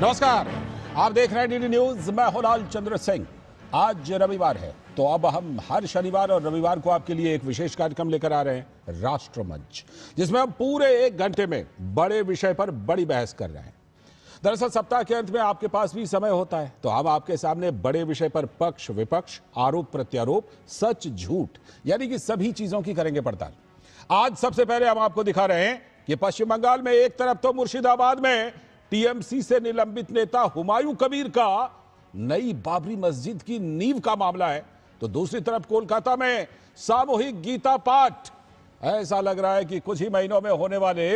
नमस्कार, आप देख रहे हैं डीडी न्यूज। मैं हूं लाल चंद्र सिंह। आज रविवार है, तो अब हम हर शनिवार और रविवार को आपके लिए एक विशेष कार्यक्रम लेकर आ रहे हैं, राष्ट्रमंच, जिसमें हम पूरे 1 घंटे में बड़े विषय पर बड़ी बहस कर रहे हैं। दरअसल सप्ताह के अंत में आपके पास भी समय होता है, तो हम आपके सामने बड़े विषय पर पक्ष विपक्ष, आरोप प्रत्यारोप, सच झूठ, यानी कि सभी चीजों की करेंगे पड़ताल। आज सबसे पहले हम आपको दिखा रहे हैं कि पश्चिम बंगाल में एक तरफ तो मुर्शिदाबाद में टीएमसी से निलंबित नेता हुमायूं कबीर का नई बाबरी मस्जिद की नींव का मामला है, तो दूसरी तरफ कोलकाता में सामूहिक गीता पाठ। ऐसा लग रहा है कि कुछ ही महीनों में होने वाले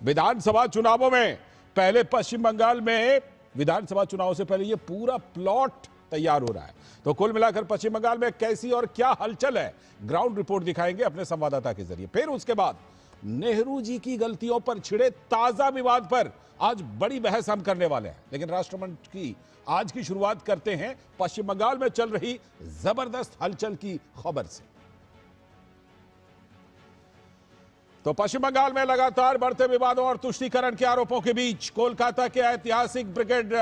विधानसभा चुनावों में, पहले पश्चिम बंगाल में विधानसभा चुनाव से पहले यह पूरा प्लॉट तैयार हो रहा है। तो कुल मिलाकर पश्चिम बंगाल में कैसी और क्या हलचल है, ग्राउंड रिपोर्ट दिखाएंगे अपने संवाददाता के जरिए। फिर उसके बाद नेहरू जी की गलतियों पर छिड़े ताजा विवाद पर आज बड़ी बहस हम करने वाले हैं। लेकिन राष्ट्रमंच की आज की शुरुआत करते हैं पश्चिम बंगाल में चल रही जबरदस्त हलचल की खबर से। तो पश्चिम बंगाल में लगातार बढ़ते विवादों और तुष्टीकरण के आरोपों के बीच कोलकाता के ऐतिहासिक ब्रिगेड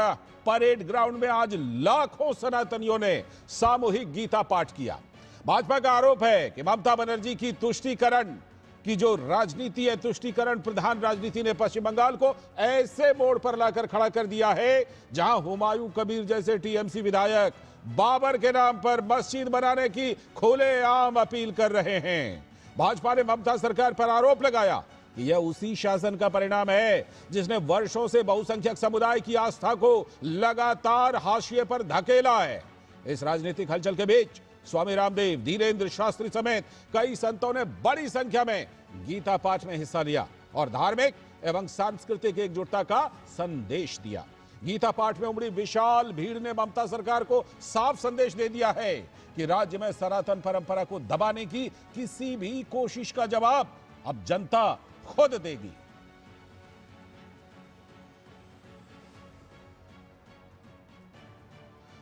परेड ग्राउंड में आज लाखों सनातनियों ने सामूहिक गीता पाठ किया। भाजपा का आरोप है कि ममता बनर्जी की तुष्टीकरण की जो राजनीति है, तुष्टीकरण प्रधान राजनीति ने पश्चिम बंगाल को ऐसे मोड़ पर लाकर खड़ा कर दिया है जहां हुमायूं कबीर जैसे टीएमसी विधायक बाबर के नाम पर मस्जिद बनाने की खुलेआम अपील कर रहे हैं। भाजपा ने ममता सरकार पर आरोप लगाया कि यह उसी शासन का परिणाम है जिसने वर्षों से बहुसंख्यक समुदाय की आस्था को लगातार हाशिए पर धकेला है। इस राजनीतिक हलचल के बीच स्वामी रामदेव, धीरेन्द्र शास्त्री समेत कई संतों ने बड़ी संख्या में गीता पाठ में हिस्सा लिया और धार्मिक एवं सांस्कृतिक एकजुटता का संदेश दिया। गीता पाठ में उमड़ी विशाल भीड़ ने ममता सरकार को साफ संदेश दे दिया है कि राज्य में सनातन परंपरा को दबाने की किसी भी कोशिश का जवाब अब जनता खुद देगी।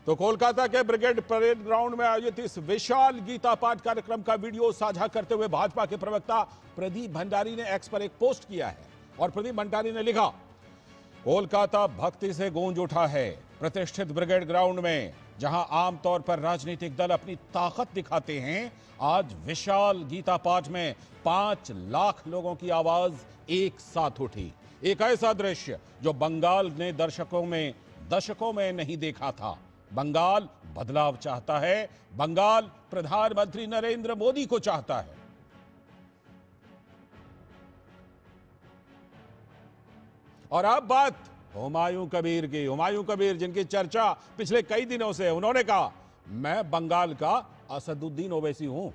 तो कोलकाता के ब्रिगेड परेड ग्राउंड में आयोजित इस विशाल गीता पाठ कार्यक्रम का वीडियो साझा करते हुए भाजपा के प्रवक्ता प्रदीप भंडारी ने एक्स पर एक पोस्ट किया है और प्रदीप भंडारी ने लिखा, कोलकाता भक्ति से गूंज उठा है। प्रतिष्ठित ब्रिगेड ग्राउंड में जहां आमतौर पर राजनीतिक दल अपनी ताकत दिखाते हैं, आज विशाल गीता पाठ में 5 लाख लोगों की आवाज एक साथ उठी। एक ऐसा दृश्य जो बंगाल ने दशकों में नहीं देखा था। बंगाल बदलाव चाहता है, बंगाल प्रधानमंत्री नरेंद्र मोदी को चाहता है। और अब बात हुमायूं कबीर की। हुमायूं कबीर जिनकी चर्चा पिछले कई दिनों से, उन्होंने कहा, मैं बंगाल का असदुद्दीन ओवैसी हूं।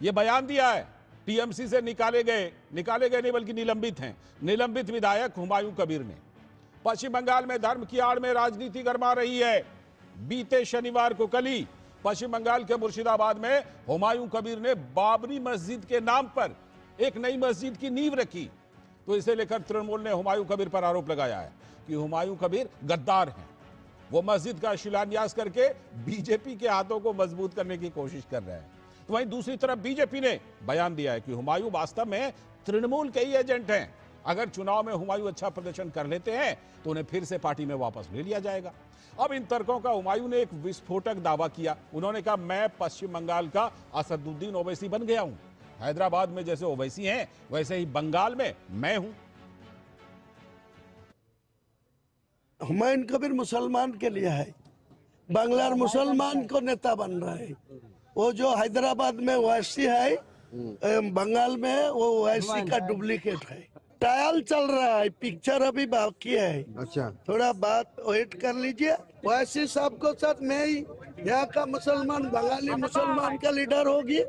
यह बयान दिया है टीएमसी से निकाले गए नहीं बल्कि निलंबित विधायक हुमायूं कबीर ने। पश्चिम बंगाल में धर्म की आड़ में राजनीति गरमा रही है। बीते शनिवार को कल ही पश्चिम बंगाल के मुर्शिदाबाद में हुमायूं कबीर ने बाबरी मस्जिद के नाम पर एक नई मस्जिद की नींव रखी। तो इसे लेकर तृणमूल ने हुमायूं कबीर पर आरोप लगाया है कि हुमायूं कबीर गद्दार हैं। वो मस्जिद का शिलान्यास करके बीजेपी के हाथों को मजबूत करने की कोशिश कर रहे हैं। तो वहीं दूसरी तरफ बीजेपी ने बयान दिया है कि हुमायूं वास्तव में तृणमूल के ही एजेंट हैं। अगर चुनाव में हुमायूं अच्छा प्रदर्शन कर लेते हैं तो उन्हें फिर से पार्टी में वापस ले लिया जाएगा। अब इन तर्कों का हुमायूं ने एक विस्फोटक दावा किया। उन्होंने कहा, मैं पश्चिम बंगाल का असदुद्दीन ओवैसी बन गया हूं। हैदराबाद में जैसे ओवैसी हैं, वैसे ही बंगाल में मैं हूं। हुमायूं कबीर मुसलमान के लिए है, बांग्लार मुसलमान को नेता बन रहा है। वो जो हैदराबाद में ओवैसी है, बंगाल में वो ओवैसी का डुप्लीकेट है। ट्रायल चल रहा है, पिक्चर अभी बाकी है। अच्छा, थोड़ा बात वेट कर लीजिए। वैसे सबको साथ मैं ही यहाँ का मुसलमान, बंगाली मुसलमान का लीडर होगी।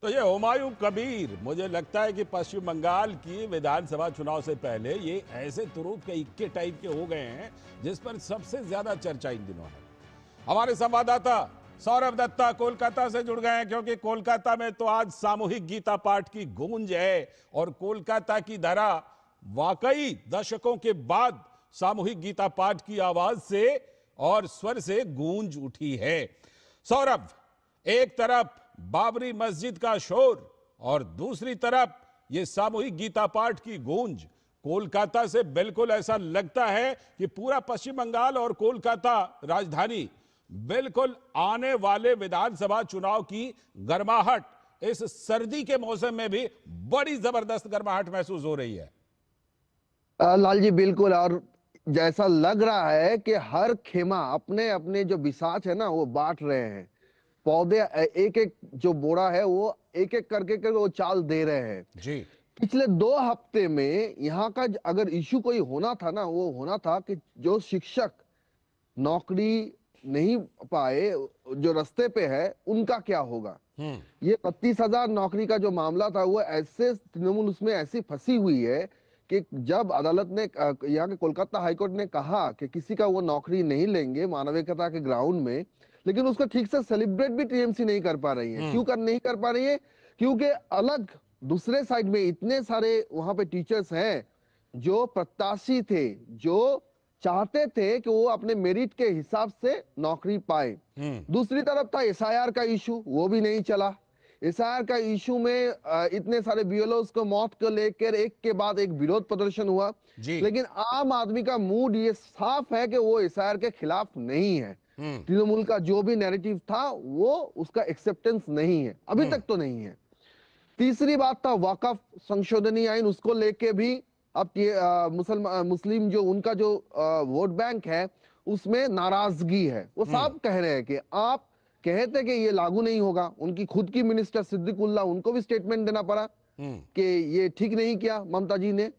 तो ये हुमायूं कबीर, मुझे लगता है कि पश्चिम बंगाल की विधानसभा चुनाव से पहले ये ऐसे तुरूप के इक्के टाइप के हो गए हैं जिस पर सबसे ज्यादा चर्चा इन दिनों है। हमारे संवाददाता सौरभ दत्ता कोलकाता से जुड़ गए हैं, क्योंकि कोलकाता में तो आज सामूहिक गीता पाठ की गूंज है और कोलकाता की धरा वाकई दशकों के बाद सामूहिक गीता पाठ की आवाज से और स्वर से गूंज उठी है। सौरभ, एक तरफ बाबरी मस्जिद का शोर और दूसरी तरफ ये सामूहिक गीता पाठ की गूंज, कोलकाता से बिल्कुल ऐसा लगता है कि पूरा पश्चिम बंगाल और कोलकाता राजधानी बिल्कुल आने वाले विधानसभा चुनाव की गर्माहट इस सर्दी के मौसम में भी बड़ी जबरदस्त गर्माहट महसूस हो रही है। लाल जी बिल्कुल। और जैसा लग रहा है कि हर खेमा अपने अपने जो बिसात है ना वो बांट रहे हैं। पौधे एक एक जो बोरा है वो एक एक करके वो चाल दे रहे हैं जी। पिछले 2 हफ्ते में यहाँ का अगर इशू कोई होना था ना वो होना था कि जो शिक्षक नौकरी नहीं पाए जो रास्ते पे है उनका क्या होगा। ये 32,000 नौकरी का जो मामला था वो ऐसे तृणमूल उसमें ऐसी फंसी हुई है कि जब अदालत ने यहाँ के कोलकाता हाईकोर्ट ने कहा कि किसी का वो नौकरी नहीं लेंगे मानविकता के ग्राउंड में, लेकिन उसको ठीक से सेलिब्रेट भी टीएमसी नहीं कर पा रही है। क्यों नहीं कर पा रही है? क्योंकि अलग दूसरे साइड में इतने सारे वहां पे टीचर्स हैं जो प्रत्याशी थे, जो चाहते थे कि वो अपने मेरिट के हिसाब से नौकरी पाए। दूसरी तरफ था एसआईआर का इशू, वो भी नहीं चला। एसआईआर का इशू में इतने सारे बीएलओस को मौत को लेकर एक के बाद एक विरोध प्रदर्शन हुआ, लेकिन आम आदमी का मूड ये साफ है कि वो एसआईआर के खिलाफ नहीं है। तृणमूल का जो भी नैरेटिव था वो उसका एक्सेप्टेंस नहीं है, अभी तक तो नहीं है। तीसरी बात था वक्फ संशोधनी आइन, उसको लेके भी अब मुस्लिम जो उनका जो वोट बैंक है उसमें नाराजगी है। वो साफ कह रहे हैं कि आप कहते कि ये लागू नहीं होगा। उनकी खुद की मिनिस्टर सिद्दीकुल्ला उनको भी स्टेटमेंट देना पड़ा कि ये ठीक नहीं किया ममता जी ने,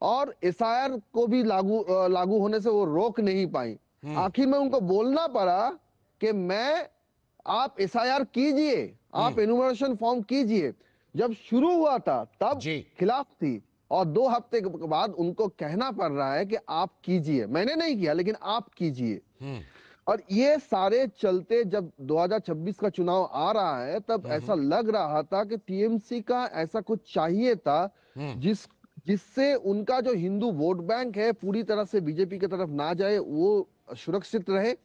और एसआईआर को भी लागू होने से वो रोक नहीं पाई। आखिर में उनको बोलना पड़ा कि आप एसआईआर कीजिए, आप एनुमरेशन फॉर्म कीजिए। जब शुरू हुआ था तब खिलाफ थी, और 2 हफ्ते के बाद उनको कहना पड़ रहा है कि आप कीजिए। मैंने नहीं किया लेकिन आप कीजिए। और ये सारे चलते जब 2026 का चुनाव आ रहा है तब ऐसा लग रहा था कि टीएमसी का ऐसा कुछ चाहिए था जिससे उनका जो हिंदू वोट बैंक है पूरी तरह से बीजेपी की तरफ ना जाए, वो सुरक्षित रहे।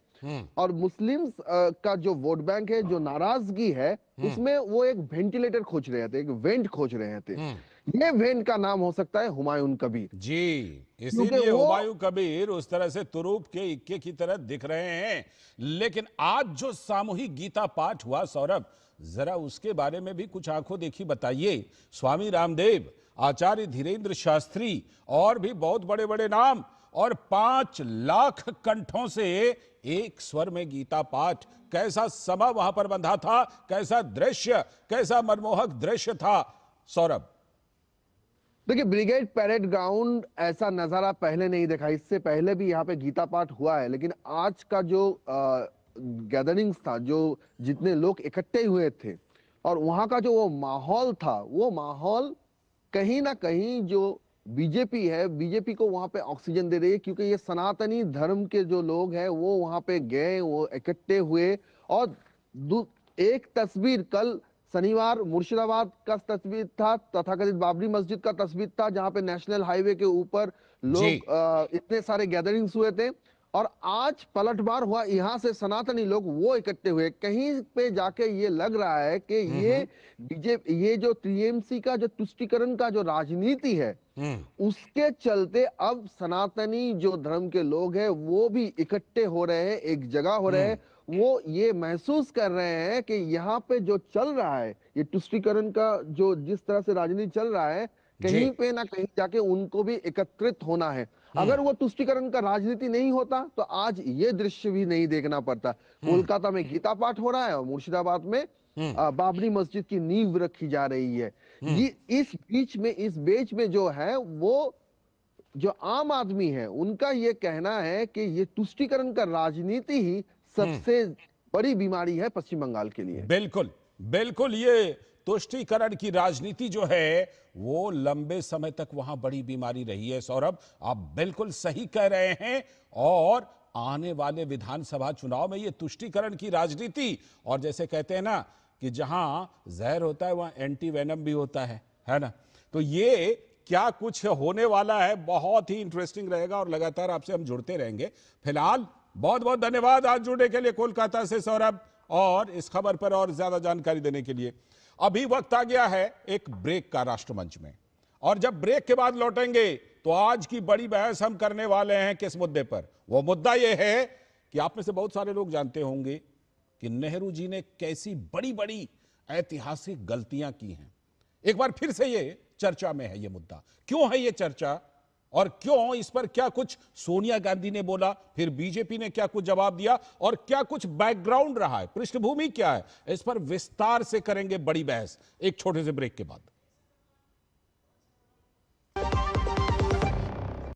और मुस्लिम्स का जो वोट बैंक है, जो नाराजगी है, उसमें वो एक वेंटिलेटर खोज रहे थे, एक वेंट खोज रहे थे। ये वेंट का नाम हो सकता है हुमायूं कबीर जी। इसीलिए हुमायूं कबीर उस तरह से तुरूप के इक्के की तरह दिख रहे हैं। लेकिन आज जो सामूहिक गीता पाठ हुआ सौरभ, जरा उसके बारे में भी कुछ आंखों देखी बताइए। स्वामी रामदेव, आचार्य धीरेन्द्र शास्त्री और भी बहुत बड़े बड़े नाम, और 5 लाख कंठों से एक स्वर में गीता पाठ। कैसा समा वहां पर बंधा था, कैसा दृश्य, कैसा मनमोहक दृश्य था सौरभ। देखिए, ब्रिगेड पैरेड ग्राउंड ऐसा नजारा पहले नहीं देखा। इससे पहले भी यहाँ पे गीता पाठ हुआ है, लेकिन आज का जो गैदरिंग्स था, जो जितने लोग इकट्ठे हुए थे और वहां का जो वो माहौल था, वो माहौल कहीं ना कहीं जो बीजेपी है, बीजेपी को वहां पे ऑक्सीजन दे रही है। क्योंकि ये सनातनी धर्म के जो लोग हैं वो वहां पे गए, वो इकट्ठे हुए। और एक तस्वीर कल शनिवार मुर्शिदाबाद का तस्वीर था, तथाकथित बाबरी मस्जिद का तस्वीर था, जहां पे नेशनल हाईवे के ऊपर लोग इतने सारे गैदरिंग्स हुए थे। और आज पलटवार हुआ, यहाँ से सनातनी लोग वो इकट्ठे हुए। कहीं पे जाके ये लग रहा है कि ये बीजेपी, ये जो टीएमसी का जो तुष्टीकरण का जो राजनीति है, उसके चलते अब सनातनी जो धर्म के लोग हैं वो भी इकट्ठे हो रहे हैं, एक जगह हो रहे हैं। वो ये महसूस कर रहे हैं कि यहाँ पे जो चल रहा है, ये तुष्टीकरण का जो जिस तरह से राजनीति चल रहा है, कहीं पे ना कहीं जाके उनको भी एकत्रित होना है। अगर वो तुष्टीकरण का राजनीति नहीं होता तो आज ये दृश्य भी नहीं देखना पड़ता। कोलकाता में गीता पाठ हो रहा है और मुर्शिदाबाद में बाबरी मस्जिद की नींव रखी जा रही है। ये इस बीच में जो है, वो जो आम आदमी है उनका ये कहना है कि ये तुष्टीकरण का राजनीति ही सबसे बड़ी बीमारी है पश्चिम बंगाल के लिए। बिल्कुल बिल्कुल, ये तुष्टीकरण की राजनीति जो है वो लंबे समय तक वहां बड़ी बीमारी रही है सौरभ, आप बिल्कुल सही कह रहे हैं। और आने वाले विधानसभा चुनाव में ये तुष्टीकरण की राजनीति, और जैसे कहते हैं ना कि जहां जहर होता है वहां एंटी वेनम भी होता है ना, तो ये क्या कुछ होने वाला है, बहुत ही इंटरेस्टिंग रहेगा और लगातार आपसे हम जुड़ते रहेंगे। फिलहाल बहुत बहुत धन्यवाद आज जुड़ने के लिए कोलकाता से सौरभ, और इस खबर पर और ज्यादा जानकारी देने के लिए। अभी वक्त आ गया है एक ब्रेक का राष्ट्रमंच में, और जब ब्रेक के बाद लौटेंगे तो आज की बड़ी बहस हम करने वाले हैं किस मुद्दे पर। वो मुद्दा यह है कि आप में से बहुत सारे लोग जानते होंगे कि नेहरू जी ने कैसी बड़ी बड़ी ऐतिहासिक गलतियां की हैं। एक बार फिर से ये चर्चा में है ये मुद्दा। क्यों है ये चर्चा और क्यों इस पर क्या कुछ सोनिया गांधी ने बोला, फिर बीजेपी ने क्या कुछ जवाब दिया और क्या कुछ बैकग्राउंड रहा है, पृष्ठभूमि क्या है, इस पर विस्तार से करेंगे बड़ी बहस एक छोटे से ब्रेक के बाद।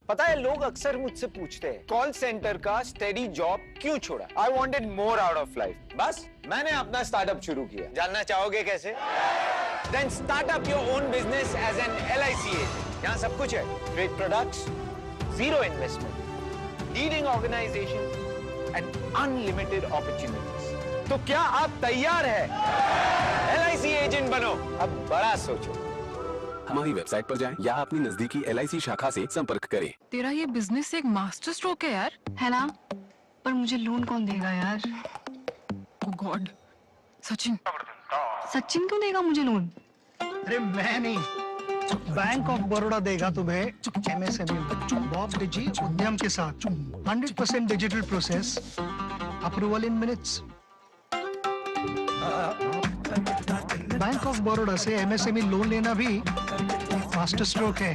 पता है, लोग अक्सर मुझसे पूछते हैं कॉल सेंटर का स्टेडी जॉब क्यों छोड़ा। I wanted more out of life. बस मैंने अपना स्टार्टअप शुरू किया। जानना चाहोगे कैसे? Then start up your own business as an LIC agent. यहाँ सब कुछ है, great products, zero investment, leading organisation and unlimited opportunities. तो क्या आप तैयार है LIC एजेंट बनो? अब बड़ा सोचो। हमारी वेबसाइट पर जाएं या अपनी नजदीकी LIC शाखा से संपर्क करें। तेरा ये बिजनेस एक मास्टर स्ट्रोक है यार, है ना? पर मुझे लोन कौन देगा यार? ओ गॉड। सचिन क्यों देगा मुझे लोन? अरे मैं नहीं, बैंक ऑफ बड़ौदा देगा तुम्हें MSME बॉब डिजी उद्यम के साथ 100% digital process, approval in minutes. Bank of Baroda से MSME लोन लेना भी मास्टर स्ट्रोक है।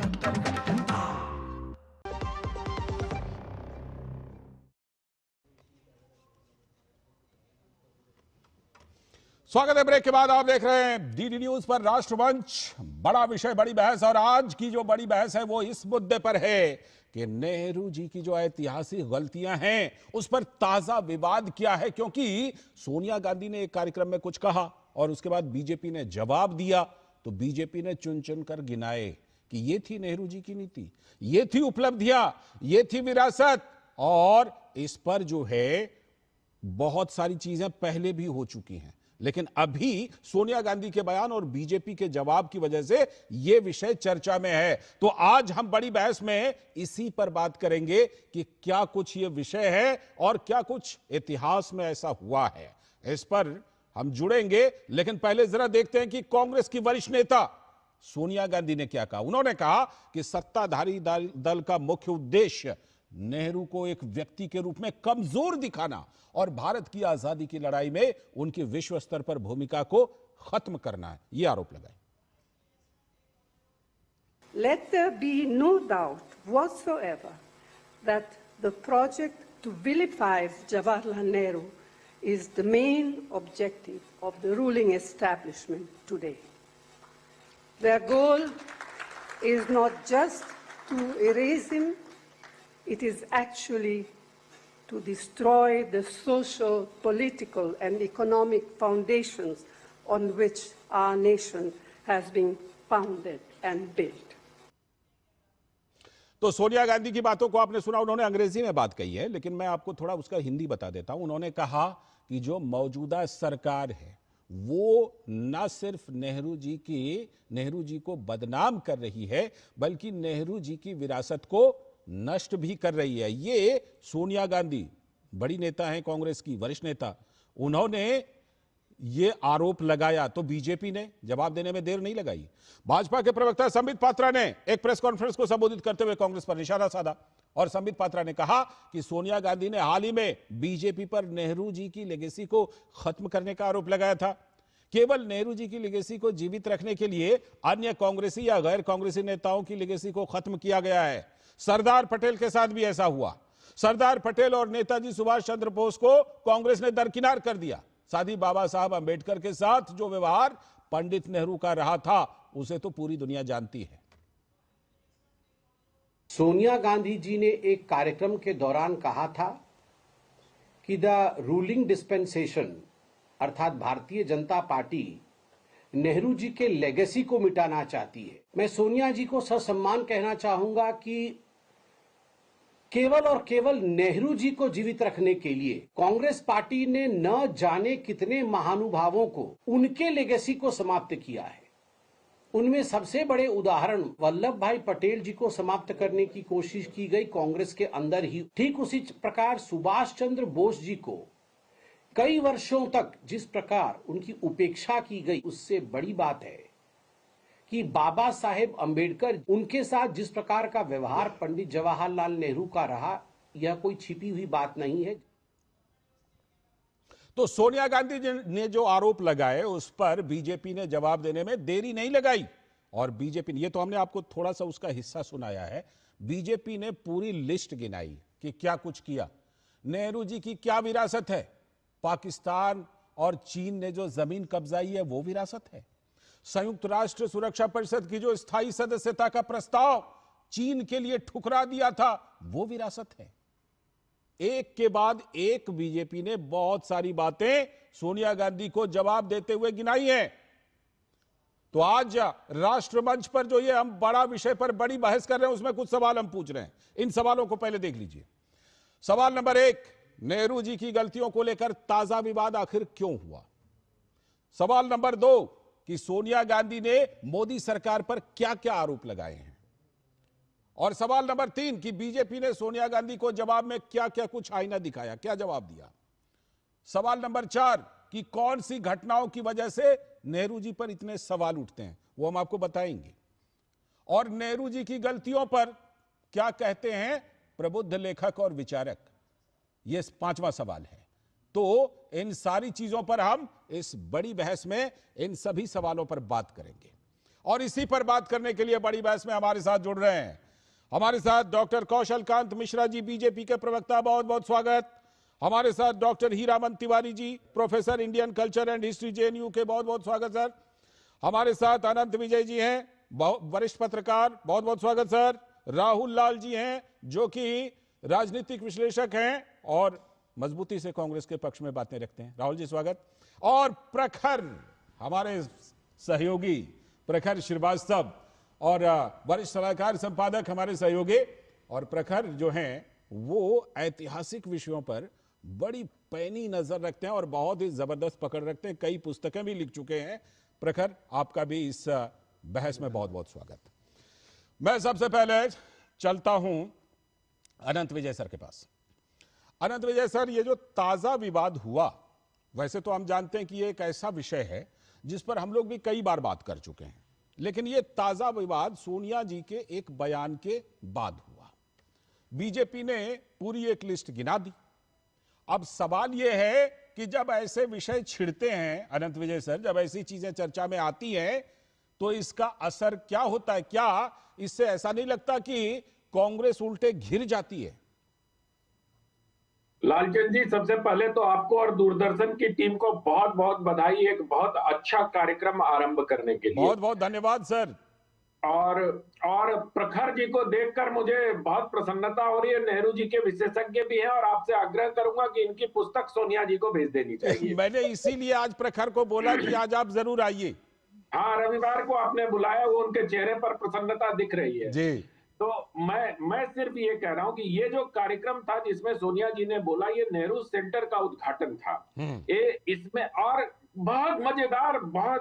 स्वागत है ब्रेक के बाद। आप देख रहे हैं DD न्यूज पर राष्ट्रमंच। बड़ा विषय, बड़ी बहस, और आज की जो बड़ी बहस है वो इस मुद्दे पर है कि नेहरू जी की जो ऐतिहासिक गलतियां हैं उस पर ताजा विवाद क्या है। क्योंकि सोनिया गांधी ने एक कार्यक्रम में कुछ कहा और उसके बाद बीजेपी ने जवाब दिया, तो बीजेपी ने चुन चुन कर गिनाए कि ये थी नेहरू जी की नीति, ये थी उपलब्धियां, ये थी विरासत, और इस पर जो है बहुत सारी चीजें पहले भी हो चुकी हैं। लेकिन अभी सोनिया गांधी के बयान और बीजेपी के जवाब की वजह से यह विषय चर्चा में है। तो आज हम बड़ी बहस में इसी पर बात करेंगे कि क्या कुछ यह विषय है और क्या कुछ इतिहास में ऐसा हुआ है। इस पर हम जुड़ेंगे, लेकिन पहले जरा देखते हैं कि कांग्रेस की वरिष्ठ नेता सोनिया गांधी ने क्या कहा। उन्होंने कहा कि सत्ताधारी दल का मुख्य उद्देश्य नेहरू को एक व्यक्ति के रूप में कमजोर दिखाना और भारत की आजादी की लड़ाई में उनकी विश्व स्तर पर भूमिका को खत्म करना है, यह आरोप लगाए। Let there be no doubt whatsoever that the project to vilify Jawaharlal Nehru is the main objective of the ruling establishment today. Their goal is not just to erase him, it is actually to destroy the social, political, and economic foundations on which our nation has been founded and built. तो सोनिया गांधी की बातों को आपने सुना, उन्होंने अंग्रेजी में बात कही है, लेकिन मैं आपको थोड़ा उसका हिंदी बता देता हूं। उन्होंने कहा कि जो मौजूदा सरकार है वो न सिर्फ नेहरू जी को बदनाम कर रही है, बल्कि नेहरू जी की विरासत को नष्ट भी कर रही है। ये सोनिया गांधी बड़ी नेता हैं, कांग्रेस की वरिष्ठ नेता, उन्होंने ये आरोप लगाया तो बीजेपी ने जवाब देने में देर नहीं लगाई। भाजपा के प्रवक्ता संबित पात्रा ने एक प्रेस कॉन्फ्रेंस को संबोधित करते हुए कांग्रेस पर निशाना साधा और संबित पात्रा ने कहा कि सोनिया गांधी ने हाल ही में बीजेपी पर नेहरू जी की लेगेसी को खत्म करने का आरोप लगाया था। केवल नेहरू जी की लेगेसी को जीवित रखने के लिए अन्य कांग्रेसी या गैर कांग्रेसी नेताओं की लेगेसी को खत्म किया गया है। सरदार पटेल के साथ भी ऐसा हुआ। सरदार पटेल और नेताजी सुभाष चंद्र बोस को कांग्रेस ने दरकिनार कर दिया। साथ ही बाबा साहब अंबेडकर के साथ जो व्यवहार पंडित नेहरू का रहा था उसे तो पूरी दुनिया जानती है। सोनिया गांधी जी ने एक कार्यक्रम के दौरान कहा था कि द रूलिंग डिस्पेंसेशन अर्थात भारतीय जनता पार्टी नेहरू जी के लेगेसी को मिटाना चाहती है। मैं सोनिया जी को ससम्मान कहना चाहूंगा कि केवल और केवल नेहरू जी को जीवित रखने के लिए कांग्रेस पार्टी ने न जाने कितने महानुभावों को उनके लेगेसी को समाप्त किया है। उनमें सबसे बड़े उदाहरण वल्लभ भाई पटेल जी को समाप्त करने की कोशिश की गई कांग्रेस के अंदर ही। ठीक उसी प्रकार सुभाष चंद्र बोस जी को कई वर्षों तक जिस प्रकार उनकी उपेक्षा की गई, उससे बड़ी बात है कि बाबा साहेब अंबेडकर, उनके साथ जिस प्रकार का व्यवहार पंडित जवाहरलाल नेहरू का रहा, यह कोई छिपी हुई बात नहीं है। तो सोनिया गांधी ने जो आरोप लगाए उस पर बीजेपी ने जवाब देने में देरी नहीं लगाई। और बीजेपी ने, ये तो हमने आपको थोड़ा सा उसका हिस्सा सुनाया है, बीजेपी ने पूरी लिस्ट गिनाई कि क्या कुछ किया। नेहरू जी की क्या विरासत है? पाकिस्तान और चीन ने जो जमीन कब्जाई है वो विरासत है। संयुक्त राष्ट्र सुरक्षा परिषद की जो स्थायी सदस्यता का प्रस्ताव चीन के लिए ठुकरा दिया था वो विरासत है। एक के बाद एक बीजेपी ने बहुत सारी बातें सोनिया गांधी को जवाब देते हुए गिनाई हैं। तो आज राष्ट्रमंच पर जो ये हम बड़ा विषय पर बड़ी बहस कर रहे हैं, उसमें कुछ सवाल हम पूछ रहे हैं। इन सवालों को पहले देख लीजिए। सवाल नंबर 1, नेहरू जी की गलतियों को लेकर ताजा विवाद आखिर क्यों हुआ? सवाल नंबर 2 कि सोनिया गांधी ने मोदी सरकार पर क्या क्या आरोप लगाए हैं? और सवाल नंबर 3 कि बीजेपी ने सोनिया गांधी को जवाब में क्या क्या कुछ आईना दिखाया, क्या जवाब दिया? सवाल नंबर 4 कि कौन सी घटनाओं की वजह से नेहरू जी पर इतने सवाल उठते हैं, वो हम आपको बताएंगे। और नेहरू जी की गलतियों पर क्या कहते हैं प्रबुद्ध लेखक और विचारक, ये 5वां सवाल है। तो इन सारी चीजों पर हम इस बड़ी बहस में इन सभी सवालों पर बात करेंगे। और इसी पर बात करने के लिए बड़ी बहस में हमारे साथ जुड़ रहे हैं हमारे साथ डॉक्टर कौशल कांत मिश्रा जी, बीजेपी के प्रवक्ता, बहुत बहुत स्वागत। हमारे साथ doctor Hiraman Tiwari ji, professor Indian culture and history, JNU के, बहुत बहुत स्वागत सर। हमारे साथ अनंत विजय जी हैं, वरिष्ठ पत्रकार, बहुत बहुत स्वागत सर। राहुल लाल जी हैं जो कि राजनीतिक विश्लेषक हैं और मजबूती से कांग्रेस के पक्ष में बातें रखते हैं, राहुल जी स्वागत। और प्रखर, हमारे सहयोगी प्रखर श्रीवास्तव और वरिष्ठ सलाहकार संपादक हमारे सहयोगी, और प्रखर जो हैं वो ऐतिहासिक विषयों पर बड़ी पैनी नजर रखते हैं और बहुत ही जबरदस्त पकड़ रखते हैं, कई पुस्तकें भी लिख चुके हैं। प्रखर, आपका भी इस बहस में बहुत बहुत स्वागत। मैं सबसे पहले चलता हूं अनंत विजय सर के पास। अनंत विजय सर, ये जो ताजा विवाद हुआ, वैसे तो हम जानते हैं कि ये एक ऐसा विषय है जिस पर हम लोग भी कई बार बात कर चुके हैं, लेकिन ये ताजा विवाद सोनिया जी के एक बयान के बाद हुआ। बीजेपी ने पूरी एक लिस्ट गिना दी। अब सवाल यह है कि जब ऐसे विषय छिड़ते हैं अनंत विजय सर, जब ऐसी चीजें चर्चा में आती हैं तो इसका असर क्या होता है? क्या इससे ऐसा नहीं लगता कि कांग्रेस उल्टे घिर जाती है? लालचंद जी, सबसे पहले तो आपको और दूरदर्शन की टीम को बहुत बहुत बधाई, एक बहुत अच्छा कार्यक्रम आरंभ करने के लिए। बहुत बहुत धन्यवाद सर। और प्रखर जी को देखकर मुझे बहुत प्रसन्नता हो रही है। नेहरू जी के विशेषज्ञ भी हैं और आपसे आग्रह करूंगा कि इनकी पुस्तक सोनिया जी को भेज देनी चाहिए। मैंने इसीलिए आज प्रखर को बोला कि आज आप जरूर आइए। हाँ, रविवार को आपने बुलाया, वो उनके चेहरे पर प्रसन्नता दिख रही है जी। तो मैं सिर्फ ये कह रहा हूं कि ये जो कार्यक्रम था जिसमें सोनिया जी ने बोला, ये नेहरू सेंटर का उद्घाटन था। ये इसमें और बहुत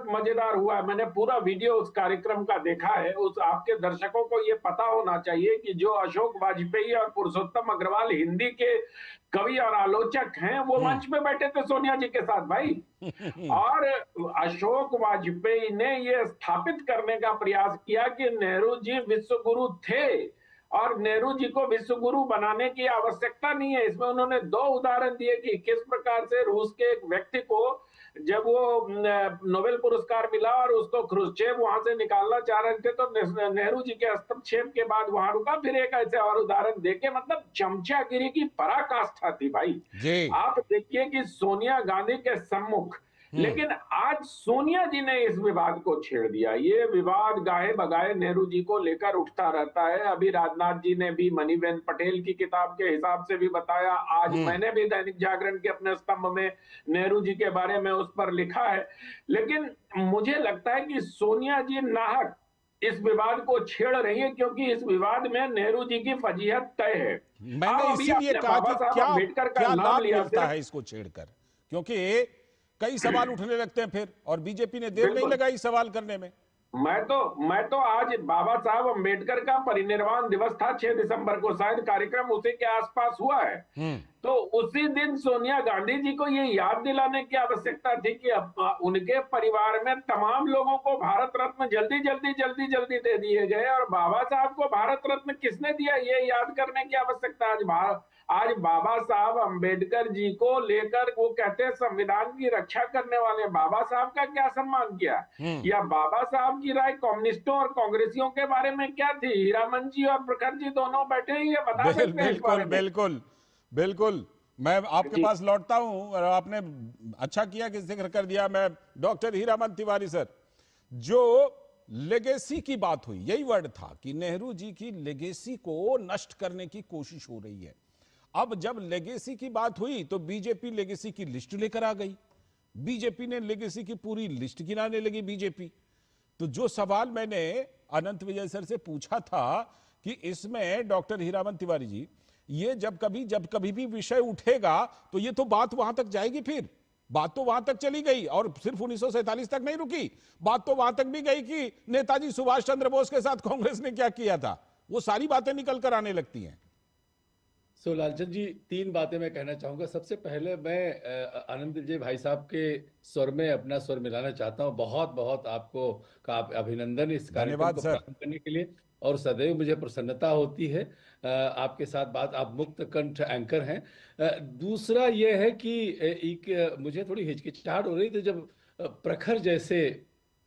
मजेदार हुआ। मैंने पूरा वीडियो उस कार्यक्रम का देखा है। उस आपके दर्शकों को ये पता होना चाहिए कि जो अशोक वाजपेयी और पुरुषोत्तम अग्रवाल हिंदी के कवि और आलोचक हैं, वो मंच पे बैठे थे सोनिया जी के साथ भाई। और अशोक वाजपेयी ने ये स्थापित करने का प्रयास किया कि नेहरू जी विश्व गुरु थे और नेहरू जी को विश्व गुरु बनाने की आवश्यकता नहीं है। इसमें उन्होंने 2 उदाहरण दिए कि किस प्रकार से रूस के एक व्यक्ति को जब वो नोबेल पुरस्कार मिला और उसको क्रुश्चेव वहां से निकालना चाह रहे थे तो नेहरू जी के हस्तक्षेप के बाद वहां रुका। फिर एक ऐसे और उदाहरण देके, मतलब चमचागिरी की पराकाष्ठा थी भाई। आप देखिए कि सोनिया गांधी के सम्मुख, लेकिन आज सोनिया जी ने इस विवाद को छेड़ दिया। ये विवाद गाहे बगाए नेहरू जी को लेकर उठता रहता है। अभी राजनाथ जी ने भी मनीबेन पटेल की किताब के हिसाब से भी बताया, आज मैंने भी दैनिक जागरण के अपने स्तंभ में नेहरू जी के बारे में उस पर लिखा है। लेकिन मुझे लगता है कि सोनिया जी नाहक इस विवाद को छेड़ रही है, क्योंकि इस विवाद में नेहरू जी की फजीहत तय है। मैंने इसीलिए कहा कि क्या लाभ मिलता है इसको छेड़कर, क्योंकि कई सवाल उठने लगते हैं फिर, और बीजेपी ने देर नहीं लगाई सवाल करने में। मैं तो आज बाबा साहब अंबेडकर का परिनिर्वाण दिवस था 6 दिसंबर को, शायद कार्यक्रम उसी के आसपास हुआ है। तो उसी दिन सोनिया गांधी जी को ये याद दिलाने की आवश्यकता थी कि उनके परिवार में तमाम लोगों को भारत रत्न जल्दी जल्दी जल्दी जल्दी दे दिए गए और बाबा साहब को भारत रत्न किसने दिया ये याद करने की आवश्यकता आज बाबा साहब अंबेडकर जी को लेकर वो कहते हैं संविधान की रक्षा करने वाले बाबा साहब का क्या सम्मान किया, या बाबा साहब की राय कम्युनिस्टों और कांग्रेसियों के बारे में क्या थी? हीरामन जी और प्रखर जी दोनों बैठे ही ये बता सकते हैं। बिल्कुल बिल्कुल बिल्कुल, मैं आपके पास लौटता हूं और आपने अच्छा किया कि जिक्र कर दिया। मैं डॉक्टर हीरामन तिवारी सर, जो लेगेसी की बात हुई, यही वर्ड था कि नेहरू जी की लेगेसी को नष्ट करने की कोशिश हो रही है। अब जब लेगेसी की बात हुई तो बीजेपी लेगेसी की लिस्ट लेकर आ गई, बीजेपी ने लेगेसी की पूरी लिस्ट गिनाने लगी बीजेपी। तो जो सवाल मैंने अनंत विजय सर से पूछा था कि इसमें डॉक्टर हीरामन तिवारी जी, ये जब कभी भी विषय उठेगा तो ये तो बात वहां तक जाएगी, फिर बात तो वहां तक चली गई और सिर्फ 1947 तक नहीं रुकी, बात तो वहां तक भी गई कि नेताजी सुभाष चंद्र बोस के साथ कांग्रेस ने क्या किया था, वो सारी बातें निकल कर आने लगती हैं। सो लालचंद जी, 3 बातें मैं कहना चाहूंगा। सबसे पहले मैं आनंद विजय भाई साहब के स्वर में अपना स्वर मिलाना चाहता हूं। बहुत बहुत आपको का अभिनंदन इस कार्यक्रम को प्रारंभ करने के लिए, और सदैव मुझे प्रसन्नता होती है आपके साथ बात। आप मुक्त कंठ एंकर हैं। दूसरा ये है कि एक मुझे थोड़ी हिचकिचाहट हो रही थी जब प्रखर जैसे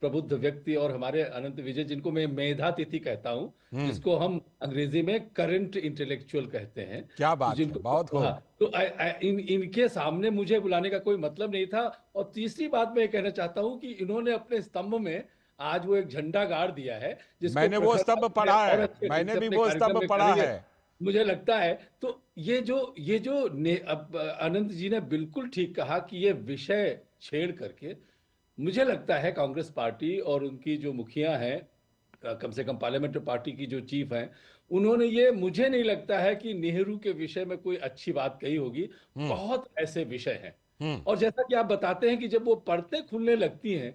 प्रबुद्ध व्यक्ति और हमारे अनंत विजय, जिनको मैं मेधातिथि कहता हूं, जिसको हम अंग्रेजी में करंट इंटेलेक्चुअल कहते हैं, क्या बात है, बहुत खूब। तो इनके सामने मुझे बुलाने का कोई मतलब नहीं था। और तीसरी बात मैं कहना चाहता हूं कि इन्होंने अपने स्तंभ में आज वो एक झंडा गाड़ दिया है, जिसको मैंने वो स्तंभ पढ़ा है, मैंने भी वो स्तंभ पढ़ा है। मुझे लगता है तो ये जो अनंत जी ने बिल्कुल ठीक कहा कि ये विषय छेड़ करके, मुझे लगता है कांग्रेस पार्टी और उनकी जो मुखिया हैं, कम से कम पार्लियामेंट्री पार्टी की जो चीफ हैं, उन्होंने ये, मुझे नहीं लगता है कि नेहरू के विषय में कोई अच्छी बात कही होगी। बहुत ऐसे विषय हैं और जैसा कि आप बताते हैं कि जब वो परतें खुलने लगती हैं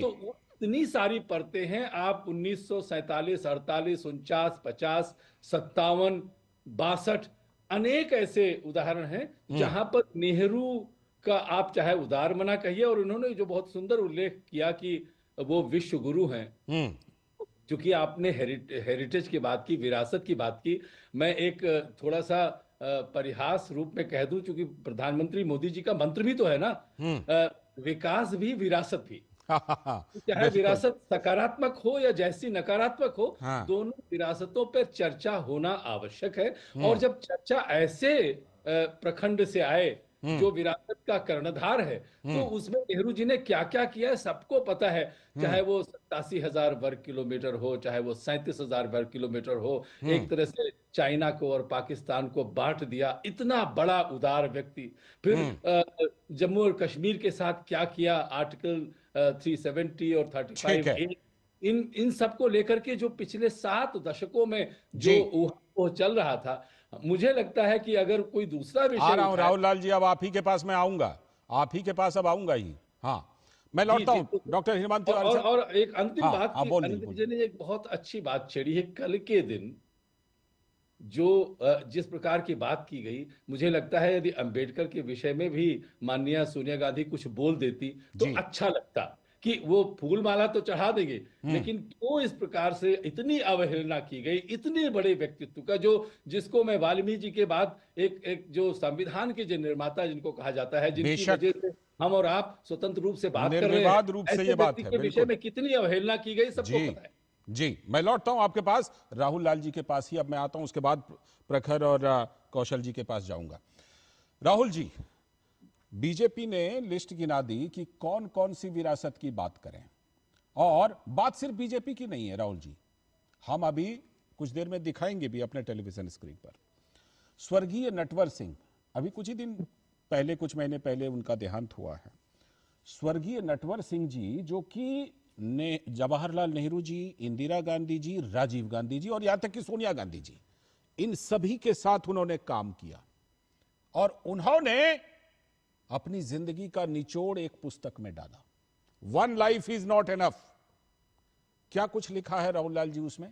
तो इतनी सारी परतें हैं। आप 1947, 48, 49, 50, 57, 62 अनेक ऐसे उदाहरण हैं जहां पर नेहरू का आप चाहे उदारमना कहिए, और उन्होंने जो बहुत सुंदर उल्लेख किया कि वो विश्व गुरु हैं। क्योंकि आपने हेरिटेज की बात की, विरासत की बात की, मैं एक थोड़ा सा परिहास रूप में कह दूं, क्योंकि प्रधानमंत्री मोदी जी का मंत्र भी तो है ना, विकास भी विरासत भी। चाहे विरासत सकारात्मक हो या जैसी नकारात्मक हो, दोनों विरासतों पर चर्चा होना आवश्यक है। और जब चर्चा ऐसे प्रखंड से आए जो विरासत का कर्णधार है, तो उसमें नेहरू जी ने क्या क्या किया है सबको पता है। चाहे वो 87,000 वर्ग किलोमीटर हो, चाहे वो 37,000 वर्ग किलोमीटर हो, एक तरह से चाइना को और पाकिस्तान को बांट दिया, इतना बड़ा उदार व्यक्ति। फिर जम्मू और कश्मीर के साथ क्या किया, आर्टिकल 370 और 35A, इन सबको लेकर के जो पिछले 7 दशकों में जो वो चल रहा था, मुझे लगता है कि अगर कोई दूसरा विषय आ रहा हूं राहुल लाल जी, अब आप ही के पास मैं आऊंगा, आप ही के पास अब आऊंगा ही। हाँ, मैं लौटता हूं डॉक्टर हीरामन तिवारी। और एक अंतिम बात, अनंत विजय ने एक बहुत अच्छी बात छेड़ी है। कल के दिन जो जिस प्रकार की बात की गई, मुझे लगता है यदि अंबेडकर के विषय में भी माननीय सोनिया गांधी कुछ बोल देती तो अच्छा लगता, कि वो फूल माला तो चढ़ा देंगे, लेकिन क्यों इस प्रकार से इतनी अवहेलना की गई इतने बड़े व्यक्तित्व का, जिसको मैं वाल्मीकि जी के बाद एक जो संविधान के जो निर्माता जिनको कहा जाता है, जिनकी वजह से हम और आप स्वतंत्र रूप से बात कर रहे हैं, ऐसे व्यक्ति के विषय में कितनी अवहेलना की गई सबको पता है। जी, मैं लौटता हूं आपके पास, राहुल लाल जी के पास ही अब मैं आता हूं, उसके बाद प्रखर और कौशल जी के पास जाऊंगा। राहुल जी, बीजेपी ने लिस्ट गिना दी कि कौन कौन सी विरासत की बात करें, और बात सिर्फ बीजेपी की नहीं है राहुल जी, हम अभी कुछ देर में दिखाएंगे भी अपने टेलीविजन स्क्रीन पर। स्वर्गीय नटवर सिंह, अभी कुछ ही दिन पहले, कुछ महीने पहले उनका देहांत हुआ है। स्वर्गीय नटवर सिंह जी, जो कि जवाहरलाल नेहरू जी, इंदिरा गांधी जी, राजीव गांधी जी और यहां तक कि सोनिया गांधी जी, इन सभी के साथ उन्होंने काम किया, और उन्होंने अपनी जिंदगी का निचोड़ एक पुस्तक में डाला, one life is not enough. क्या कुछ लिखा है राहुल लाल जी उसमें?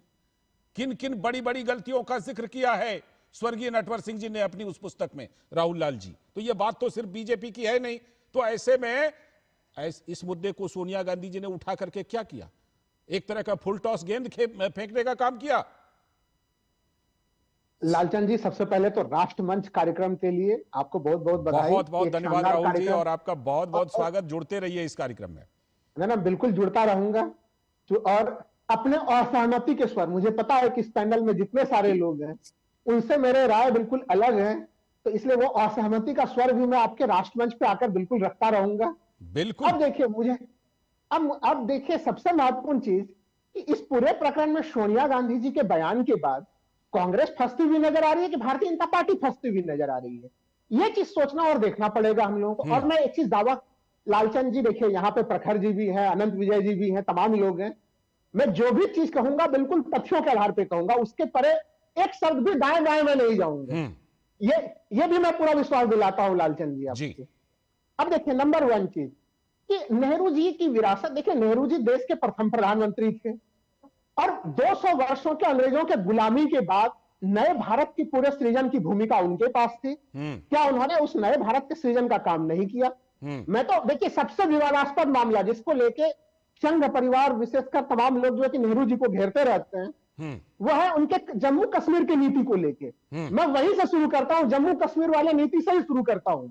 किन किन बड़ी बड़ी गलतियों का जिक्र किया है स्वर्गीय नटवर सिंह जी ने अपनी उस पुस्तक में, राहुल लाल जी। तो ये बात तो सिर्फ बीजेपी की है नहीं। तो ऐसे में इस मुद्दे को सोनिया गांधी जी ने उठा करके क्या किया? एक तरह का फुल टॉस गेंद फेंकने का काम किया। लालचंद जी, सबसे पहले तो राष्ट्रमंच कार्यक्रम के लिए आपको बहुत बहुत बधाई। बहुत बहुत धन्यवाद राहुल जी, और आपका बहुत बहुत स्वागत। जुड़ते रहिए इस कार्यक्रम में। ना बिल्कुल जुड़ता रहूंगा। और अपने असहमति के स्वर, मुझे पता है कि इस पैनल में जितने सारे लोग हैं उनसे मेरे राय बिल्कुल अलग है, तो इसलिए वो असहमति का स्वर भी मैं आपके राष्ट्रमंच पे आकर बिल्कुल रखता रहूंगा। बिल्कुल। अब देखिए मुझे अब देखिए सबसे महत्वपूर्ण चीज कि इस पूरे प्रकरण में सोनिया गांधी जी के बयान के बाद कांग्रेस फंसती हुई नजर आ रही है कि भारतीय जनता पार्टी फंसती हुई नजर आ रही है। ये चीज सोचना और देखना पड़ेगा हम लोगों को। और मैं एक चीज दावा, लालचंद जी देखिए, यहाँ पे प्रखर जी भी हैं, अनंत विजय जी भी हैं, तमाम लोग हैं। मैं जो भी चीज कहूंगा बिल्कुल तथ्यों के आधार पे कहूंगा, उसके परे एक शब्द भी दाएं बाएं में नहीं जाऊंगा। ये भी मैं पूरा विश्वास दिलाता हूं लालचंद जी आपको। अब देखिए, नंबर वन चीज कि नेहरू जी की विरासत देखिए, नेहरू जी देश के प्रथम प्रधानमंत्री थे और 200 वर्षों के अंग्रेजों के गुलामी के बाद नए भारत की पूरे सृजन की भूमिका उनके पास थी। क्या उन्होंने उस नए भारत के सृजन का काम नहीं किया? मैं तो देखिए, सबसे विवादास्पद मामला जिसको लेके संघ परिवार विशेषकर तमाम लोग जो है कि नेहरू जी को घेरते रहते हैं, वो है उनके जम्मू कश्मीर की नीति को लेके। मैं वहीं से शुरू करता हूं, जम्मू कश्मीर वाले नीति से ही शुरू करता हूं।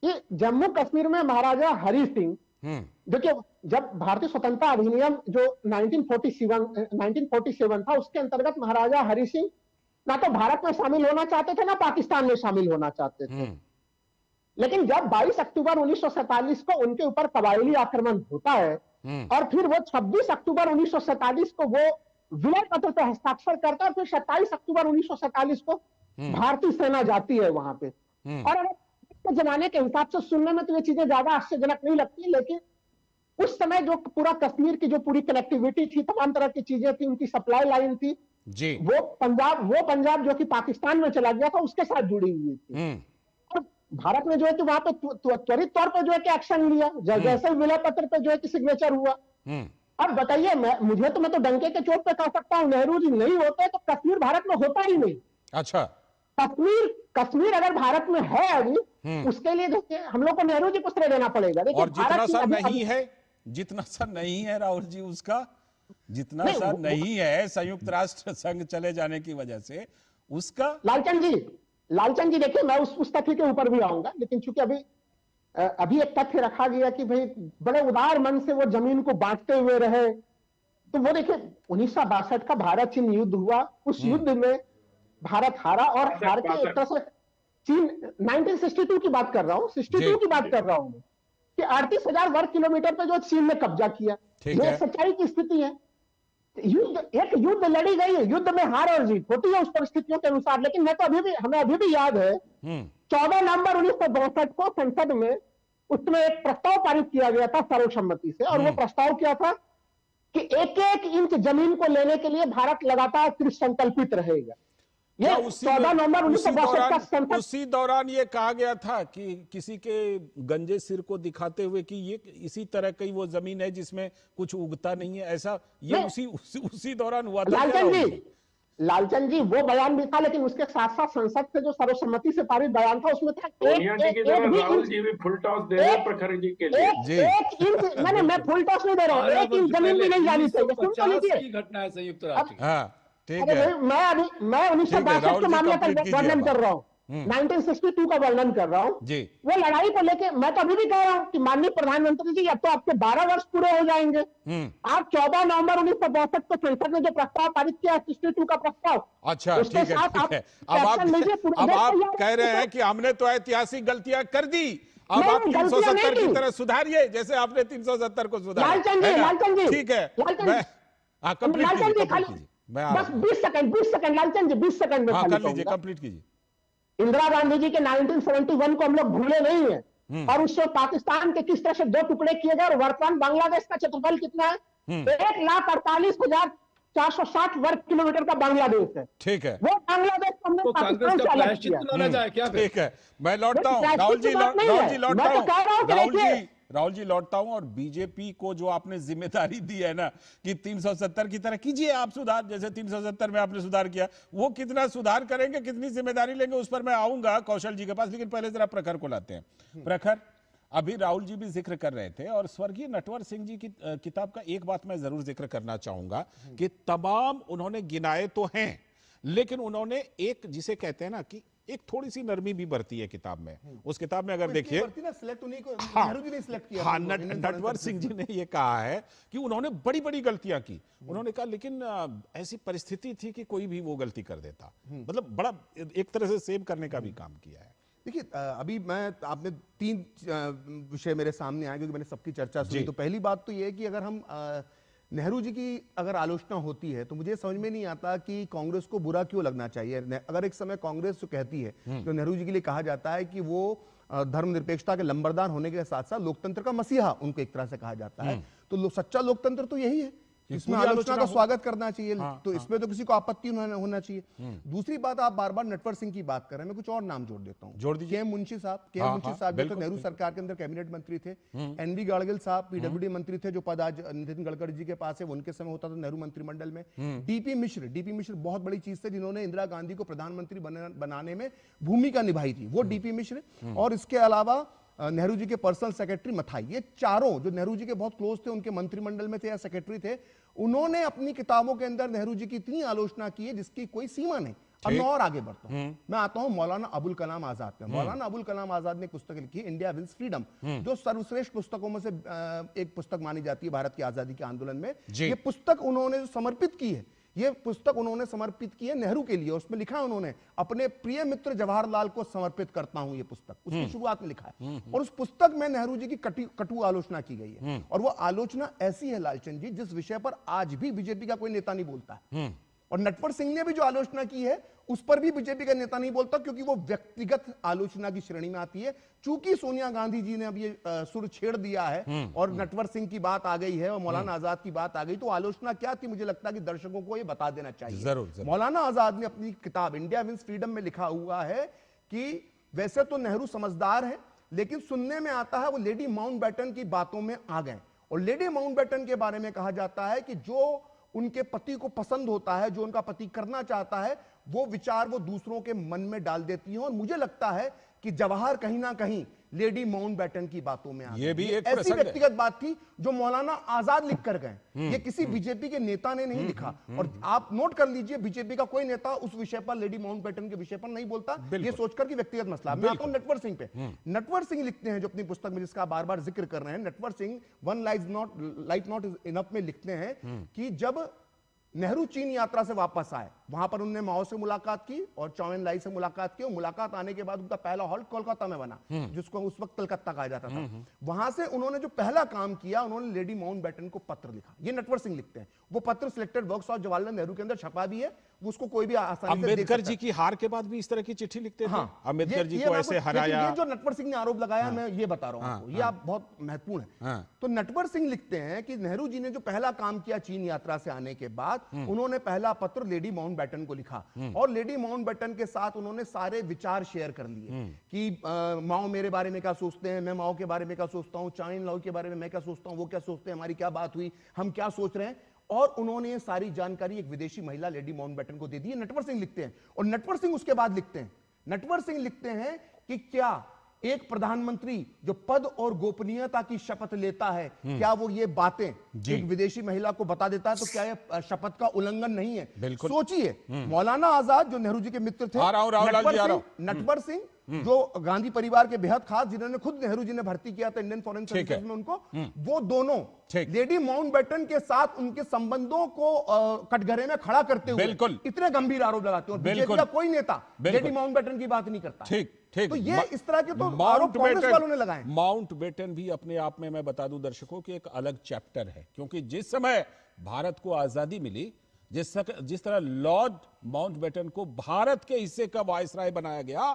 कि जम्मू कश्मीर में महाराजा हरि सिंह, देखिए जब भारतीय स्वतंत्रता अधिनियम जो 1947 था, उसके अंतर्गत महाराजा हरि सिंह ना तो भारत में शामिल होना चाहते थे ना पाकिस्तान में शामिल होना चाहते थे। लेकिन जब 22 अक्टूबर 1947 को उनके ऊपर कबायली आक्रमण होता है और फिर वो 26 अक्टूबर 1947 को वो विलय पत्र पर हस्ताक्षर करता है और फिर 27 अक्टूबर 1947 को भारतीय सेना जाती है वहां पे। और अगर जमाने के हिसाब से सुनने में तो ये चीजें ज्यादा आश्चर्यजनक नहीं लगती, लेकिन उस समय जो पूरा कश्मीर की जो पूरी कनेक्टिविटी थी, तमाम तरह की चीजें थी, उनकी सप्लाई लाइन थी जी, वो पंजाब जो कि पाकिस्तान में चला गया था उसके साथ जुड़ी हुई थी। और भारत ने जो है कि वहां पे त्वरित तौर पर जो है कि एक्शन लिया, जैसे विलय पत्र पे जो है कि सिग्नेचर हुआ। अब बताइए, मैं तो डंके के चोट पे कह सकता हूं, नेहरू जी नहीं होते तो कश्मीर भारत में होता ही नहीं। अच्छा, कश्मीर अगर भारत में है अभी, उसके लिए देखिए हम लोग को नेहरू जी को श्रेय देना पड़ेगा। और जितना सा नहीं है, जितना सा नहीं है राहुल जी, उसका जितना सा नहीं है संयुक्त राष्ट्र संघ चले जाने की वजह से उसका। लालचंद जी देखिए, मैं उस तथ्य के ऊपर भी आऊंगा, लेकिन चूंकि अभी एक तथ्य रखा गया कि भाई बड़े उदार मन से वो जमीन को बांटते हुए रहे, तो वो देखिए 1962 का भारत चीन युद्ध हुआ, उस युद्ध में भारत हारा और हार के एक तरह से चीन 1962 की बात कर रहा हूं, 62 की बात कर रहा हूं कि 38,000 वर्ग किलोमीटर पे जो चीन ने कब्जा किया। ये सच्चाई की स्थिति है। एक युद्ध लड़ी गई है, युद्ध में हार और जीत होती है उस परिस्थितियों के अनुसार। लेकिन मैं तो हमें अभी भी याद है 14 नवंबर 1962 को संसद में उसमें एक प्रस्ताव पारित किया गया था सर्वसम्मति से, और वो प्रस्ताव क्या था कि एक एक इंच जमीन को लेने के लिए भारत लगातार कृतसंकल्पित रहेगा। ये 14 नवंबर 1962 का संसद। उसी दौरान ये कहा गया था कि किसी के गंजे सिर को दिखाते हुए कि ये इसी तरह की वो जमीन है जिसमें कुछ उगता नहीं है, ऐसा ये उसी दौरान हुआ था। लालचंद जी वो बयान भी था, लेकिन उसके साथ साथ संसद से जो सर्वसम्मति से पारित बयान था उसमें था राहुल जी भी फुल टॉस दे रहे हैं प्रखर जी के लिए। एक इंच मैं फुल टॉस नहीं दे रहा हूँ, एक इंच जमीन भी नहीं जानी चाहिए। सुन तो लीजिए, घटना है संयुक्त राष्ट्र। हाँ ठीक है, मैं 1962 के मामले का वर्णन कर रहा हूँ, 1962 का वर्णन कर रहा हूँ जी। वो लड़ाई को लेके मैं तो अभी भी कह रहा हूँ कि माननीय प्रधानमंत्री जी अब तो आपके 12 वर्ष पूरे हो जाएंगे। आप 14 नवंबर 1962 को संसद ने जो प्रस्ताव पारित किया 62 का प्रस्ताव, अच्छा ठीक है। अब आप कह रहे हैं कि हमने तो ऐतिहासिक गलतियां कर दी, अब आप 370 की तरह सुधारिए जैसे आपने 370 को सुधारा। लालचंद जी ठीक है, कंप्लीट कीजिए, बस 20 सेकंड लालचंद जी, 20 सेकंड में कर लीजिए, कंप्लीट कीजिए। इंदिरा गांधी जी के 1971 को हम लोग भूले नहीं है, और उससे पाकिस्तान के किस तरह से 2 टुकड़े किए गए, और वर्तमान बांग्लादेश का क्षेत्रफल कितना है? 1,48,460 वर्ग किलोमीटर का बांग्लादेश है। ठीक है, वो बांग्लादेश को हमने पाकिस्तान से अलग किया। ठीक है, मैं लौटता हूँ राहुल जी, राहुल जी लौटता हूं और बीजेपी को जो आपने जिम्मेदारी दी है ना कि 370 की तरह कीजिए आप सुधार, जैसे 370 में आपने सुधार किया, वो कितना सुधार करेंगे, कितनी जिम्मेदारी लेंगे, उस पर मैं आऊंगा कौशल जी के पास, लेकिन पहले जरा प्रखर को लाते हैं। प्रखर, अभी राहुल जी भी जिक्र कर रहे थे और स्वर्गीय नटवर सिंह जी की किताब का एक बात मैं जरूर जिक्र करना चाहूंगा कि तमाम उन्होंने गिनाए तो हैं, लेकिन उन्होंने एक जिसे कहते हैं ना कि एक थोड़ी सी नरमी भी बरती है किताब में। उस किताब में अगर देखिए, हाँ, नटवर सिंह जी ने ये कहा है कि उन्होंने बड़ी बड़ी गलतियां की। उन्होंने कहा लेकिन ऐसी परिस्थिति थी कि कोई भी वो गलती कर देता, मतलब बड़ा एक तरह से सेव करने का भी काम किया है। देखिए, अभी आपने 3 विषय मेरे सामने आए क्योंकि मैंने सबकी चर्चा सुनी। तो पहली बात तो ये है कि अगर हम नेहरू जी की अगर आलोचना होती है तो मुझे समझ में नहीं आता कि कांग्रेस को बुरा क्यों लगना चाहिए। अगर एक समय कांग्रेस जो कहती है, जो नेहरू जी के लिए कहा जाता है कि वो धर्मनिरपेक्षता के लंबरदार होने के साथ साथ लोकतंत्र का मसीहा उनको एक तरह से कहा जाता है, तो सच्चा लोकतंत्र तो यही है, इसमें आलोचना का स्वागत करना चाहिए। तो इसमें तो किसी को आपत्ति होना चाहिए। दूसरी बात, आप बार बार नटवर सिंह की बात कर रहे हैं, मैं कुछ और नाम जोड़ देता हूं। जोड़ दीजिए। के मुंशी साहब जो नेहरू सरकार के अंदर कैबिनेट मंत्री थे। एनवी गाडगिल साहब पीडब्ल्यूडी मंत्री थे, जो पद आज नितिन गडकरी जी के पास है, उनके समय होता था नेहरू मंत्रिमंडल में। डीपी मिश्र बहुत बड़ी चीज थे, जिन्होंने इंदिरा गांधी को प्रधानमंत्री बनाने में भूमिका निभाई थी, वो डीपी मिश्र। और इसके अलावा नेहरू जी के पर्सनल सेक्रेटरी मथाई, ये चारों जो नेहरू जी के बहुत क्लोज थे, उनके मंत्रिमंडल में थे या सेक्रेटरी थे, उन्होंने अपनी किताबों के अंदर नेहरू जी की इतनी आलोचना की है जिसकी कोई सीमा नहीं। अब मैं और आगे बढ़ता हूं, मैं आता हूं मौलाना अबुल कलाम आजाद पे। मौलाना अबुल कलाम आजाद ने पुस्तक लिखी इंडिया विल्स फ्रीडम, जो सर्वश्रेष्ठ पुस्तकों में से एक पुस्तक मानी जाती है भारत की आजादी के आंदोलन में। ये पुस्तक उन्होंने समर्पित की है, ये पुस्तक उन्होंने समर्पित की है नेहरू के लिए। उसमें लिखा है उन्होंने, अपने प्रिय मित्र जवाहरलाल को समर्पित करता हूं ये पुस्तक, उसकी शुरुआत में लिखा है। और उस पुस्तक में नेहरू जी की कटु आलोचना की गई है। और वो आलोचना ऐसी है लालचंद जी, जिस विषय पर आज भी बीजेपी का कोई नेता नहीं बोलता है। और नटवर सिंह ने भी जो आलोचना की है उस पर भी बीजेपी का नेता नहीं बोलता, क्योंकि वो व्यक्तिगत आलोचना की श्रेणी में आती है। चूंकि सोनिया गांधी जी ने अब ये सुर छेड़ दिया है और नटवर सिंह की बात आ गई है और मौलाना आजाद की बात आ गई, तो आलोचना क्या थी, मुझे लगता है कि दर्शकों को ये बता देना चाहिए। जरूर। मौलाना आजाद ने अपनी किताब इंडिया विल्स फ्रीडम में लिखा हुआ है कि वैसे तो नेहरू समझदार है, लेकिन सुनने में आता है वो लेडी माउंटबेटन की बातों में आ गए। और लेडी माउंटबेटन के बारे में कहा जाता है कि जो उनके पति को पसंद होता है, जो उनका पति करना चाहता है, वो विचार वो दूसरों के मन में डाल देती हैं। और मुझे लगता है कि जवाहर कहीं ना कहीं लेडी माउंटबेटन की बातों में ये भी एक ऐसी व्यक्तिगत बात थी जो मौलाना आजाद लिख कर गए। ये किसी बीजेपी के नेता ने नहीं लिखा। और आप नोट कर लीजिए, बीजेपी का कोई नेता उस विषय पर, लेडी माउंटबेटन के विषय पर नहीं बोलता, ये सोचकर कि व्यक्तिगत मसला। मैं आता हूं नटवर सिंह पे। नटवर सिंह लिखते हैं जो अपनी पुस्तक में, जिसका बार बार जिक्र कर रहे हैं, Natwar Singh one life not enough में लिखते हैं कि जब नेहरू चीन यात्रा से वापस आए, वहां पर उन्होंने माओ से मुलाकात की और चौ एन लाई से मुलाकात की। और मुलाकात आने के बाद उनका पहला हॉल्ट कोलकाता में बना, जिसको उस वक्त कलकत्ता कहा जाता था। वहां से उन्होंने जो पहला काम किया, उन्होंने लेडी माउंटबेटन को पत्र लिखा। ये नटवर सिंह लिखते हैं। वो पत्र selected works of Jawaharlal Nehru के अंदर छपा भी है, उसको कोई भी आसानी से देख सकता है। अम्बेडकर जी की हार के बाद भी इस तरह की चिट्ठी लिखते थे। अम्बेडकर जी को ऐसे हराया। ये जो नटवर सिंह ने आरोप लगाया, मैं ये बता रहा हूं आपको, ये आप बहुत महत्वपूर्ण है। तो नटवर सिंह लिखते हैं कि नेहरू जी ने जो पहला काम किया चीन यात्रा से आने के बाद, उन्होंने पहला पत्र लेडी माउंटबेटन को लिखा। और लेडी माउंटबेटन के साथ उन्होंने सारे विचार शेयर कर लिए कि माओ मेरे बारे में क्या सोचते हैं, मैं माओ के बारे में क्या सोचता हूं, चौ एन लाई के बारे में मैं क्या सोचता हूं, वो क्या सोचते हैं, हमारी क्या बात हुई, हम क्या सोच रहे हैं। और उन्होंने ये सारी जानकारी एक विदेशी महिला लेडी माउंटबेटन को दे दी। नटवर सिंह लिखते हैं। और नटवर सिंह उसके बाद लिखते हैं, नटवर सिंह लिखते हैं कि क्या एक प्रधानमंत्री जो पद और गोपनीयता की शपथ लेता है, क्या वो ये बातें एक विदेशी महिला को बता देता है, तो क्या ये शपथ का उल्लंघन नहीं है? सोचिए, मौलाना आजाद जो नेहरू जी के मित्र थे, नटवर सिंह जो गांधी परिवार के बेहद खास, जिन्होंने खुद नेहरू जी ने भर्ती किया था इंडियन फॉरेन सर्विसेज में उनको, वो दोनों लेडी माउंटबेटन के साथ उनके संबंधों को कटघरे में खड़ा करते हुए इतने गंभीर आरोप लगाते हैं। बीजेपी का कोई नेता लेडी माउंटबेटन की बात नहीं करता। ठीक। तो ये इस तरह के तो आरोप कांग्रेस वालों ने लगाए। माउंटबेटन भी अपने आप में, मैं बता दूं दर्शकों की, एक अलग चैप्टर है। क्योंकि जिस समय भारत को आजादी मिली, जिस तरह लॉर्ड माउंटबेटन को भारत के हिस्से का वायसराय बनाया गया,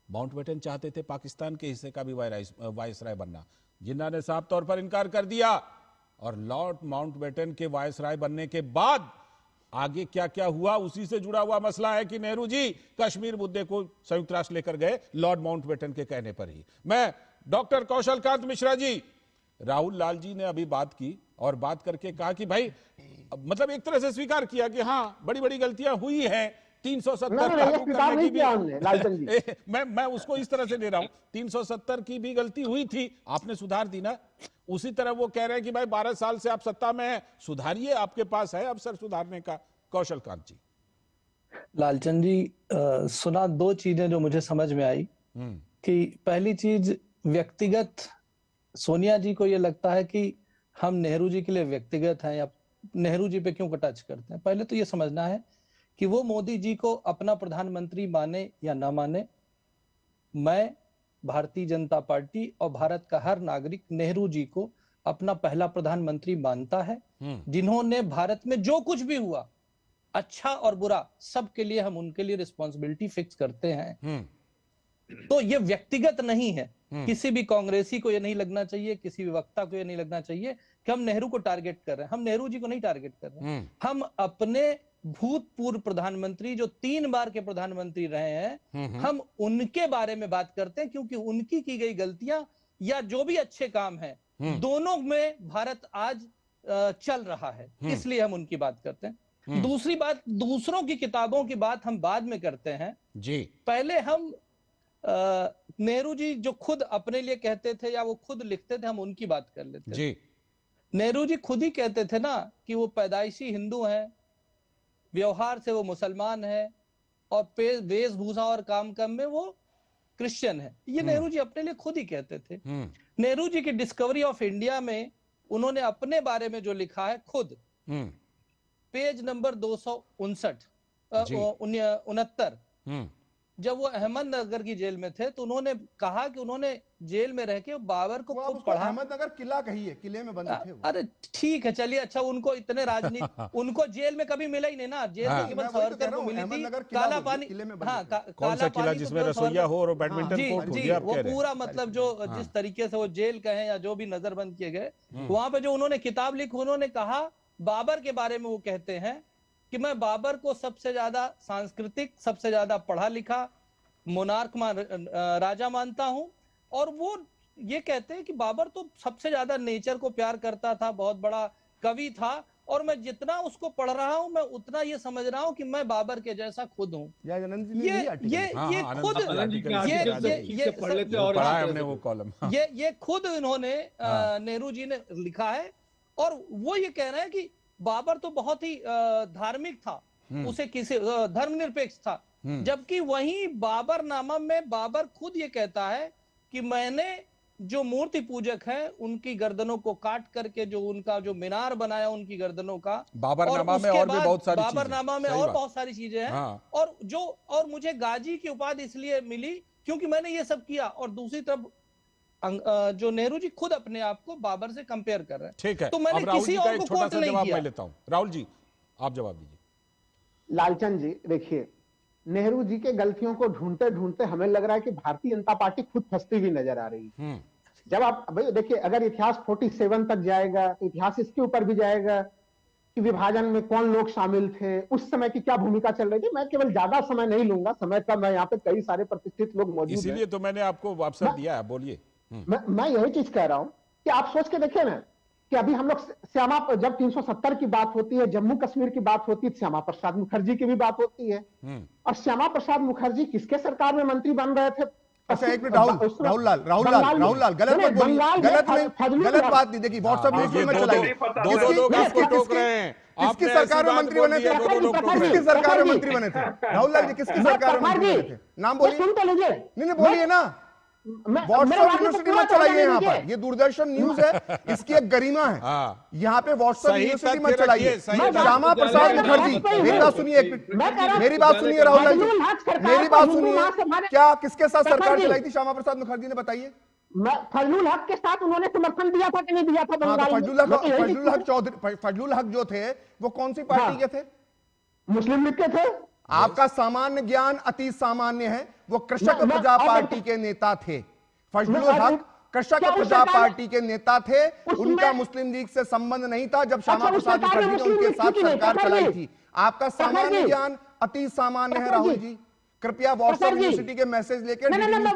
माउंटबेटन चाहते थे पाकिस्तान के हिस्से का भी वायसराय बनना। जिन्ना ने साफ तौर पर इनकार कर दिया। और लॉर्ड माउंटबेटन के वायसराय बनने के बाद आगे क्या क्या हुआ, उसी से जुड़ा हुआ मसला है कि नेहरू जी कश्मीर मुद्दे को संयुक्त राष्ट्र लेकर गए लॉर्ड माउंटबेटन के कहने पर ही। मैं डॉक्टर कौशल कांत मिश्रा जी, राहुल लाल जी ने अभी बात की और बात करके कहा कि भाई मतलब एक तरह से स्वीकार किया कि हाँ बड़ी बड़ी गलतियां हुई हैं, 370 लागू करने की भी मैं उसको इस तरह से ले रहा हूं, 370 की भी गलती हुई थी, आपने सुधार दी ना। उसी तरह वो कह रहे हैं कि भाई 12 साल से आप सत्ता में हैं, सुधारिए, आपके पास है अवसर सुधारने का। कौशल कांत जी। लालचंद जी, सुना दो चीजें जो मुझे समझ में आई कि पहली चीज, व्यक्तिगत सोनिया जी को ये लगता है कि हम नेहरू जी के लिए व्यक्तिगत हैं या नेहरू जी पे क्यों टच करते हैं। पहले तो ये समझना है कि वो मोदी जी को अपना प्रधानमंत्री माने या ना माने, मैं, भारतीय जनता पार्टी और भारत का हर नागरिक नेहरू जी को अपना पहला प्रधानमंत्री मानता है, जिन्होंने भारत में जो कुछ भी हुआ अच्छा और बुरा सबके लिए हम उनके लिए रिस्पॉन्सिबिलिटी फिक्स करते हैं। तो ये व्यक्तिगत नहीं है। किसी भी कांग्रेसी को ये नहीं लगना चाहिए, किसी भी वक्ता को ये नहीं लगना चाहिए कि हम नेहरू को टारगेट कर रहे हैं। हम नेहरू जी को नहीं टारगेट कर रहे हैं, हम अपने भूतपूर्व प्रधानमंत्री जो 3 बार के प्रधानमंत्री रहे हैं, हम उनके बारे में बात करते हैं, क्योंकि उनकी की गई गलतियां या जो भी अच्छे काम है दोनों में भारत आज चल रहा है, इसलिए हम उनकी बात करते हैं। दूसरी बात, दूसरों की किताबों की बात हम बाद में करते हैं जी। पहले हम नेहरू जी जो खुद अपने लिए कहते थे या वो खुद लिखते थे, हम उनकी बात कर लेते जी। नेहरू जी खुद ही कहते थे ना कि वो पैदाइशी हिंदू हैं, व्यवहार से वो मुसलमान है और वेशभूषा और काम में वो क्रिश्चियन है। ये नेहरू जी अपने लिए खुद ही कहते थे। नेहरू जी की डिस्कवरी ऑफ इंडिया में उन्होंने अपने बारे में जो लिखा है खुद, पेज नंबर 269, जब वो अहमदनगर की जेल में थे तो उन्होंने कहा कि उन्होंने जेल में रह के बाबर को खूब पढ़ा। अहमदनगर किला कहिए, किले में बंद थे वो। अरे ठीक है, चलिए, अच्छा उनको इतने राजनीति उनको जेल में कभी मिला ही नहीं ना, जेल में केवल सावरकर को मिली थी। काला पानी, हाँ, काला पानी जिसमें रसोईया हो और बैडमिंटन कोर्ट हो, जी, वो पूरा मतलब जो जिस तरीके से वो जेल कहें या जो भी नजरबंद किए गए, वहां पे जो उन्होंने किताब लिखी, उन्होंने कहा बाबर के बारे में, वो कहते हैं कि मैं बाबर को सबसे ज्यादा सांस्कृतिक, सबसे ज्यादा पढ़ा लिखा मोनार्क राजा मानता हूं, और वो ये कहते हैं कि बाबर तो सबसे ज्यादा नेचर को प्यार करता था, बहुत बड़ा कवि था, और मैं जितना उसको पढ़ रहा हूं मैं उतना ये समझ रहा हूं कि मैं बाबर के जैसा खुद हूं। ये खुद इन्होंने नेहरू जी ने लिखा है, और वो ये कह रहे हैं कि बाबर तो बहुत ही धार्मिक था, उसे किसी धर्मनिरपेक्ष था, जबकि वहीं बाबरनामा में बाबर खुद ये कहता है कि मैंने जो मूर्ति पूजक हैं उनकी गर्दनों को काट करके जो उनका जो मीनार बनाया उनकी गर्दनों का, बाबरनामा में और भी बहुत सारी बाबरनामा में और बहुत सारी चीजें हैं। और मुझे गाजी की उपाधि इसलिए मिली क्योंकि मैंने ये सब किया। और दूसरी तरफ जो नेहरू जी खुद अपने आप को बाबर से कंपेयर कर रहे हैं। ठीक है, तो मैंने किसी और को कोट नहीं किया। मैं लेता हूं, राहुल जी आप जवाब दीजिए। लालचंद जी, देखिए, नेहरू जी के गलतियों को ढूंढते ढूंढते हमें लग रहा है कि भारतीय जनता पार्टी खुद फंसती हुई नजर आ रही है। जब आप भाई देखिए, अगर इतिहास 47 तक जाएगा तो इतिहास इसके ऊपर भी जाएगा कि विभाजन में कौन लोग शामिल थे, उस समय की क्या भूमिका चल रही थी। मैं केवल ज्यादा समय नहीं लूंगा, समय का मैं यहाँ पे कई सारे प्रतिष्ठित लोग मौजूद हैं, इसीलिए तो मैंने आपको अवसर दिया है, बोलिए। मैं यही चीज कह रहा हूं कि आप सोच के देखिए ना कि अभी हम लोग जब 370 की बात होती है, जम्मू कश्मीर की बात होती है, श्यामा प्रसाद मुखर्जी की भी बात होती है, और श्यामा प्रसाद मुखर्जी किसके सरकार में मंत्री बन रहे थे? अच्छा एक मिनट, राहुल लाल गलत मत बोलिए, गलत बात नहीं। देखिए व्हाट्सएप न्यूज़ में चलाइए, किसकी सरकार में मंत्री बने थे? किसकी सरकार में मंत्री बने थे? राहुल लाल जी किसकी सरकार में मंत्री बने थे? नाम बोलिए। नहीं बोलिए ना, व्हाट्सएप यूनिवर्सिटी मत चलाइए यहाँ पर, ये दूरदर्शन न्यूज है, इसकी एक गरिमा है। यहाँ पे व्हाट्सएप यूनिवर्सिटी मत चलाइए। श्यामा प्रसाद मुखर्जी, मेरी बात सुनिए, मेरी बात सुनिए राहुल लाल जी, मेरी बात सुनिए। क्या किसके साथ सरकार चलाई थी श्यामा प्रसाद मुखर्जी ने, बताइए। फजलुल हक के साथ उन्होंने समर्थन दिया था कि नहीं दिया था? फजलुल हक जो थे वो कौन सी पार्टी के थे? मुस्लिम लीग के थे। आपका सामान्य ज्ञान अति सामान्य है। वो कृषक प्रजा पार्टी के नेता थे। फजलुल हक कृषक प्रजा पार्टी के नेता थे, उनका मुस्लिम लीग से संबंध नहीं था जब श्यामा प्रसाद मुखर्जी ने उनके साथ सरकार चलाई थी। आपका सामान्य ज्ञान अति सामान्य है राहुल जी, कृपया व्हाट्सएप यूनिवर्सिटी के मैसेज लेकर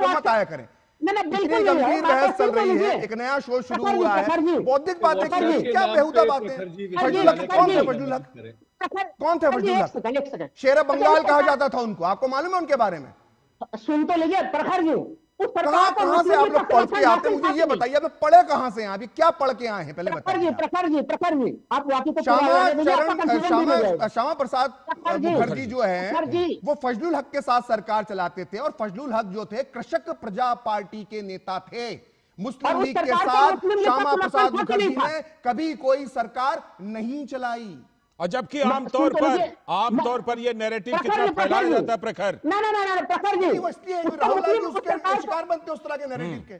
मत आया करें। इतनी गंभीर बहस चल रही है, एक नया शो शुरू हुआ है, बौद्धिक बातें की गई, क्या बेहुदा बातें। फजलुल हक कौन थे? फजलुल हक कौन थे? फजलुल हक शेर बंगाल कहा जाता था उनको, आपको मालूम है उनके बारे में? सुन तो लीजिए प्रखर जी, कहां से आप लोग पढ़ के आते हैं, मुझे ये बताइए, आप पढ़े कहां से हैं, अभी क्या पढ़ के आए हैं, पहले बताइए। प्रखर जी आप श्यामा प्रसाद मुखर्जी जो है वो फजलुल हक के साथ सरकार चलाते थे, और फजलुल हक जो थे कृषक प्रजा पार्टी के नेता थे। मुस्लिम लीग के साथ श्यामा प्रसाद मुखर्जी ने कभी कोई सरकार नहीं चलाई। और जबकि आमतौर पर ये नैरेटिव कितना फैलाया जाता है प्रखर। ना प्रखर जी, राहुल गांधी उसके शिकार बनते उस तरह के नैरेटिव के।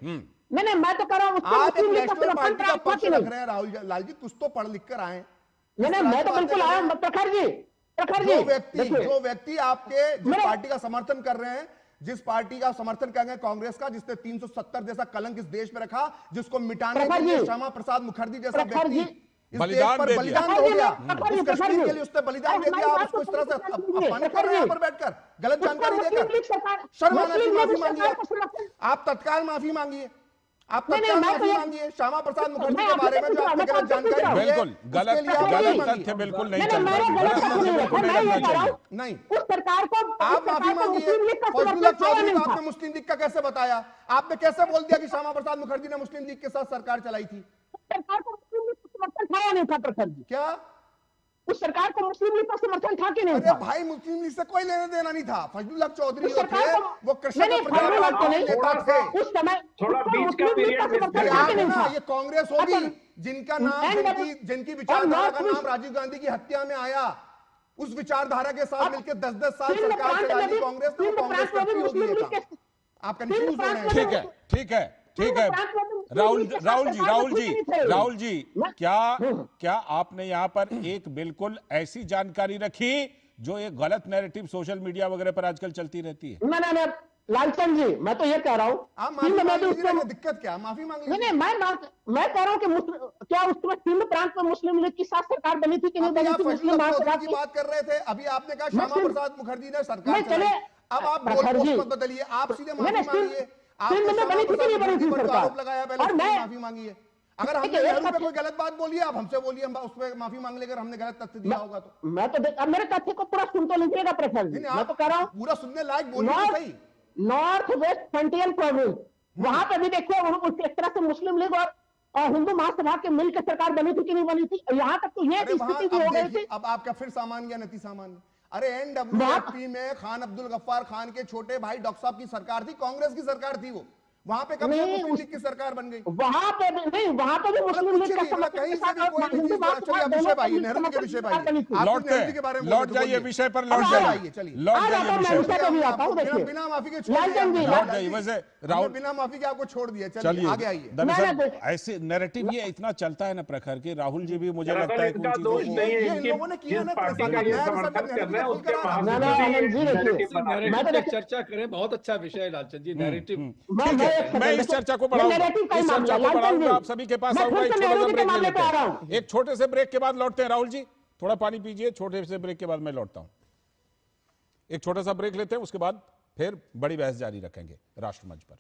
नहीं मैं तो कर रहा हूं, आप एक नेशनल पार्टी का पक्ष रख रहे हैं राहुल लाल जी, कुछ तो पढ़ लिख कर आए। नहीं मैं तो बिल्कुल आया हूं प्रखर जी। जो व्यक्ति आपके जिस पार्टी का समर्थन कर रहे हैं, जिस पार्टी का समर्थन कर रहे हैं कांग्रेस का, जिसने 370 जैसा कलंक इस देश में रखा, जिसको मिटाने के लिए श्यामा प्रसाद मुखर्जी जैसा व्यक्ति बलिदान हो गया, उस कश्मीर के लिए उसने बलिदान दे दिया। आप उसको इस तरह से अपमानित कर रहे हैं यहाँ पर बैठकर, गलत जानकारी देकर। शर्म आना चाहिए, माफी मांगिए, आप तत्काल माफी मांगिए, आप तत्काल माफी मांगिए। श्यामा प्रसाद मुखर्जी के बारे में जो आपने गलत जानकारी दी है, बिल्कुल गलत तथ्य बिल्कुल नहीं चल नहीं, उस सरकार को आप माफी मांगिए। फजलुल हक चौधरी को आपने मुस्लिम लीग का कैसे बताया? आपने कैसे बोल दिया कि श्यामा प्रसाद मुखर्जी ने मुस्लिम लीग के साथ सरकार चलाई थी? सरकार को मुस्लिम लीग का समर्थन था नहीं था प्रखर जी? क्या उस सरकार को मुस्लिम लीग का समर्थन था कि नहीं था? अरे भाई, मुस्लिम लीग से कोई लेना देना नहीं था। फजलुल हक चौधरी जो थे वो कृषक नेता थे उस समय। थोड़ा बीच का पीरियड ना, ये कांग्रेस होगी जिनका नाम, जिनकी विचारधारा का नाम राजीव गांधी की हत्या में आया, उस विचारधारा के साथ मिलकर 10-10 साल सरकार चलाई कांग्रेस ने, कांग्रेस करती होगी। आप कंफ्यूज हो रहे हैं। ठीक है राहुल जी क्या आपने यहाँ पर एक बिल्कुल ऐसी जानकारी रखी जो एक गलत नैरेटिव सोशल मीडिया वगैरह पर आजकल चलती रहती है? ना लालचंद जी, मैं तो ये कह रहा हूँ, दिक्कत क्या, माफी मांग लीजिए। नहीं मैं कह रहा हूँ कि क्या उसमें सिंध प्रांत में मुस्लिम लीग की साथ सरकार बनी थी कि नहीं बनी थी? मुस्लिम की बात कर रहे थे अभी, आपने कहा श्यामा प्रसाद मुखर्जी ने सरकार चलाई। अब आप मत बदलिए, आप सीधे माफी मांगिए। आरोप लगाया, पहले माफी मांगिए। अगर हमने नेहरू पे कोई गलत बात बोली है, आप हमसे बोलिए, हम उस पर माफी मांग लेकर हमने गलत तथ्य दिया होगा तो। मैं तो अब मेरे तथ्य को पूरा सुन तो लीजिएगा प्रखर जी, मैं तो कह रहा हूँ पूरा सुनने लायक बोलिए सही। नॉर्थ वेस्ट फ्रंटियर प्रोविंस, वहां पे भी देखिए एक तरह से मुस्लिम लीग और हिंदू महासभा के मिलकर सरकार बनी थी कि नहीं बनी थी? यहाँ तक तो ये स्थिति भी हो गई थी। अब आपका फिर सामान्य या नती सामान्य? अरे NWFP में खान अब्दुल गफ्फार खान के छोटे भाई डॉक्टर साहब की सरकार थी, कांग्रेस की सरकार थी वो। वहां पे कब मुस्लिम लीग की सरकार बन गई? वहां पे नहीं, वहां पे भी मुस्लिम लीग का समर्थन कहीं से भी कोई भी विषय भाई, नेहरू के विषय भाई, लौट जाइए विषय पर, लौट जाइए, चलिए लौट जाइए विषय पर। बिना माफी के लौट जाइए। वैसे राहुल बिना माफी के आपको छोड़ दिया, चलिए आगे आइए। दरअसल ऐसे नैरेटिव ये इतना चलता है ना प्रखर के, राहुल जी भी मुझे लगता है कि लोगों ने किया ना, चर्चा करें, बहुत अच्छा विषय है लालचंद जी, नैरेटिव। मैं इस चर्चा को बढ़ाऊंगा, आप सभी के पास आऊंगा। एक छोटा सा ब्रेक ले लेते हैं, एक छोटे से ब्रेक के बाद लौटते हैं। राहुल जी थोड़ा पानी पीजिए, छोटे से ब्रेक के बाद मैं लौटता हूं। एक छोटा सा ब्रेक लेते हैं, उसके बाद फिर बड़ी बहस जारी रखेंगे राष्ट्रमंच पर।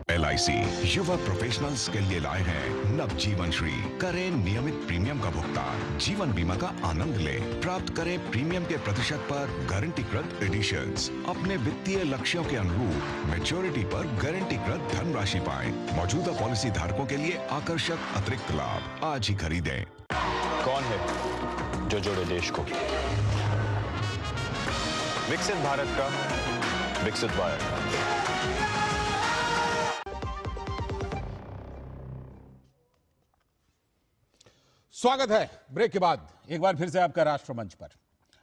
LIC युवा प्रोफेशनल्स के लिए लाए हैं नवजीवन श्री। करें नियमित प्रीमियम का भुगतान, जीवन बीमा का आनंद लें, प्राप्त करें प्रीमियम के प्रतिशत पर गारंटीकृत एडिशंस। अपने वित्तीय लक्ष्यों के अनुरूप मैच्योरिटी पर गारंटीकृत धनराशि पाएं। मौजूदा पॉलिसी धारकों के लिए आकर्षक अतिरिक्त लाभ आज ही खरीदें। कौन है जो जोड़े देश को? विकसित भारत का विकसित भारत। स्वागत है ब्रेक के बाद एक बार फिर से आपका राष्ट्रमंच पर।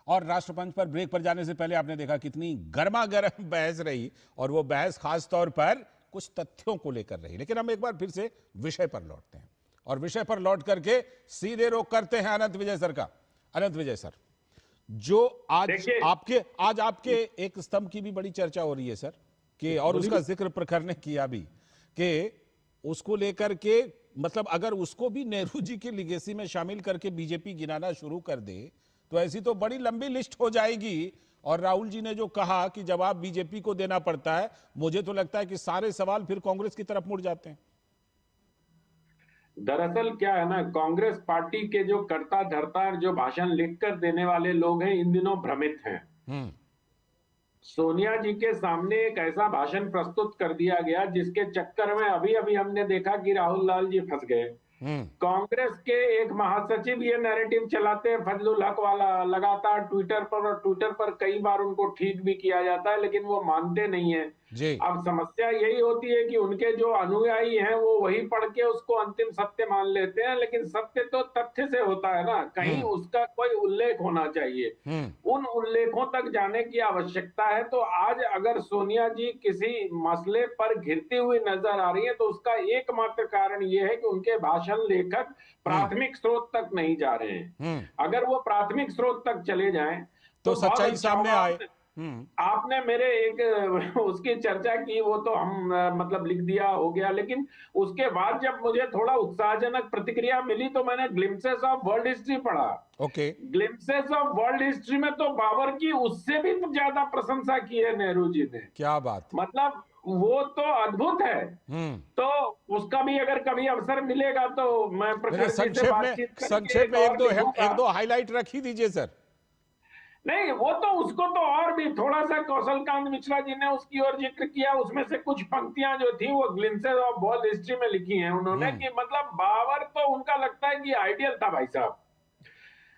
और राष्ट्रमंच पर ब्रेक पर जाने से पहले आपने देखा कितनी गर्मा गर्म बहस रही, और वो बहस खास तौर पर कुछ तथ्यों को लेकर रही। लेकिन हम एक बार फिर से विषय पर लौटते हैं, और विषय पर लौट करके सीधे रोक करते हैं अनंत विजय सर का। अनंत विजय सर, जो आज आपके एक स्तंभ की भी बड़ी चर्चा हो रही है सर, कि और उसका जिक्र प्रखर ने किया भी, कि उसको लेकर के मतलब अगर उसको भी नेहरू जी की लिगेसी में शामिल करके बीजेपी गिनाना शुरू कर दे तो ऐसी तो बड़ी लंबी लिस्ट हो जाएगी, और राहुल जी ने जो कहा कि जवाब बीजेपी को देना पड़ता है, मुझे तो लगता है कि सारे सवाल फिर कांग्रेस की तरफ मुड़ जाते हैं। दरअसल क्या है ना, कांग्रेस पार्टी के जो कर्ता धर्ता जो भाषण लिखकर देने वाले लोग हैं, इन दिनों भ्रमित हैं। सोनिया जी के सामने एक ऐसा भाषण प्रस्तुत कर दिया गया जिसके चक्कर में अभी अभी हमने देखा कि राहुल लाल जी फंस गए। कांग्रेस के एक महासचिव ये नैरेटिव चलाते हैं फजलुल हक वाला, लगातार ट्विटर पर, और ट्विटर पर कई बार उनको ठीक भी किया जाता है, लेकिन वो मानते नहीं है। अब समस्या यही होती है कि उनके जो अनुयायी हैं वो वही पढ़ के उसको अंतिम सत्य मान लेते हैं, लेकिन सत्य तो तथ्य से होता है ना, कहीं उसका कोई उल्लेख होना चाहिए। उन उल्लेखों तक जाने की आवश्यकता है। तो आज अगर सोनिया जी किसी मसले पर घिरती हुई नजर आ रही है तो उसका एकमात्र कारण ये है कि उनके भाषण लेखक प्राथमिक स्रोत तक नहीं जा रहे हैं। अगर वो प्राथमिक स्रोत तक चले जाएं तो सच्चाई सामने आए। आपने मेरे एक उसकी चर्चा की, वो तो हम मतलब लिख दिया हो गया, लेकिन उसके बाद जब मुझे थोड़ा उत्साहजनक प्रतिक्रिया मिली तो मैंने ग्लिम्पसेस ऑफ वर्ल्ड हिस्ट्री पढ़ा। ग्लिम्पसेस ऑफ वर्ल्ड हिस्ट्री में तो बाबर की उससे भी ज्यादा प्रशंसा की है नेहरू जी ने। क्या बात, मतलब वो तो अद्भुत है। तो उसका भी अगर कभी अवसर मिलेगा तो मैं प्रखर जी से बातचीत करके संक्षेप में एक दो हाईलाइट रख ही दीजिए सर। नहीं, वो तो उसको तो और भी थोड़ा सा कौशलकांत मिश्रा जी ने उसकी ओर जिक्र किया, उसमें से कुछ पंक्तियां जो थी वो ग्लिम्पसेस ऑफ वर्ल्ड हिस्ट्री में लिखी हैं उन्होंने, कि मतलब बाबर तो उनका लगता है कि आइडियल था भाई साहब।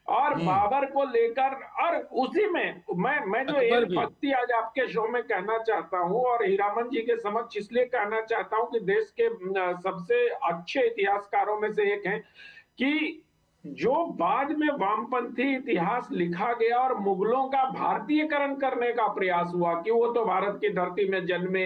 और बाबर को लेकर, और उसी में मैं जो एक पंक्ति आज आपके शो में कहना चाहता हूं और हीरामन जी के समक्ष इसलिए कहना चाहता हूं कि देश के सबसे अच्छे इतिहासकारों में से एक हैं, कि जो बाद में वामपंथी इतिहास लिखा गया और मुगलों का भारतीयकरण करने का प्रयास हुआ कि वो तो भारत की धरती में जन्मे,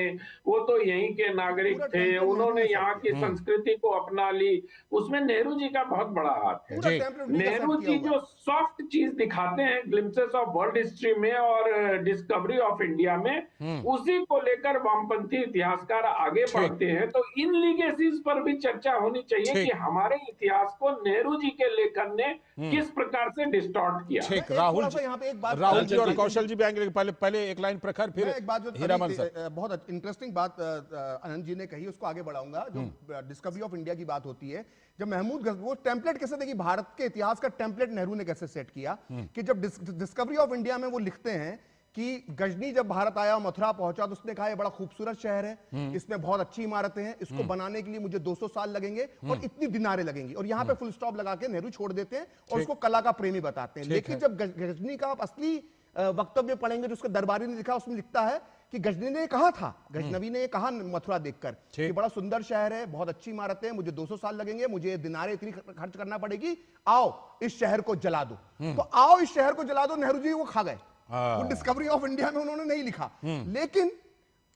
वो तो यहीं के नागरिक थे, उन्होंने यहाँ की संस्कृति को अपना ली, उसमें नेहरू जी का बहुत बड़ा हाथ है। नेहरू जी जो सॉफ्ट चीज दिखाते हैं ग्लिम्पसेस ऑफ वर्ल्ड हिस्ट्री में और डिस्कवरी ऑफ इंडिया में, उसी को लेकर वामपंथी इतिहासकार आगे बढ़ते हैं। तो इन लीगेसीज पर भी चर्चा होनी चाहिए कि हमारे इतिहास को नेहरू जी के लेखन ने किस प्रकार से डिस्टॉर्ट किया। ठीक, राहुल जी और कौशल जी भी आएंगे, पहले एक लाइन प्रखर, फिर एक बात जो हीरामन सर। बहुत इंटरेस्टिंग बात अनंत जी ने कही, उसको आगे बढ़ाऊंगा। जो डिस्कवरी ऑफ इंडिया की बात होती है, जब महमूद गजनवी, वो टेम्पलेट कैसे देखिए, भारत के इतिहास का टेम्पलेट नेहरू ने कैसे सेट किया कि जब डिस्कवरी ऑफ इंडिया में वो लिखते हैं कि गजनी जब भारत आया और मथुरा पहुंचा तो उसने कहा ये बड़ा खूबसूरत शहर है, इसमें बहुत अच्छी इमारतें हैं, इसको बनाने के लिए मुझे 200 साल लगेंगे और इतनी दिनारें लगेंगी, और यहाँ पे फुल स्टॉप लगा के नेहरू छोड़ देते हैं और उसको कला का प्रेमी बताते हैं। लेकिन जब गजनी का आप असली वक्तव्य पढ़ेंगे जो उसके दरबारी ने लिखा, उसमें लिखता है कि गजनी ने कहा था, गजनवी ने कहा मथुरा देखकर कि बड़ा सुंदर शहर है, बहुत अच्छी इमारतें, मुझे 200 साल लगेंगे, मुझे दिनारें इतनी खर्च करना पड़ेगी, आओ इस शहर को जला दो। तो आओ इस शहर को जला दो, नेहरू जी वो खा गए। वो डिस्कवरी ऑफ इंडिया में उन्होंने नहीं लिखा, लेकिन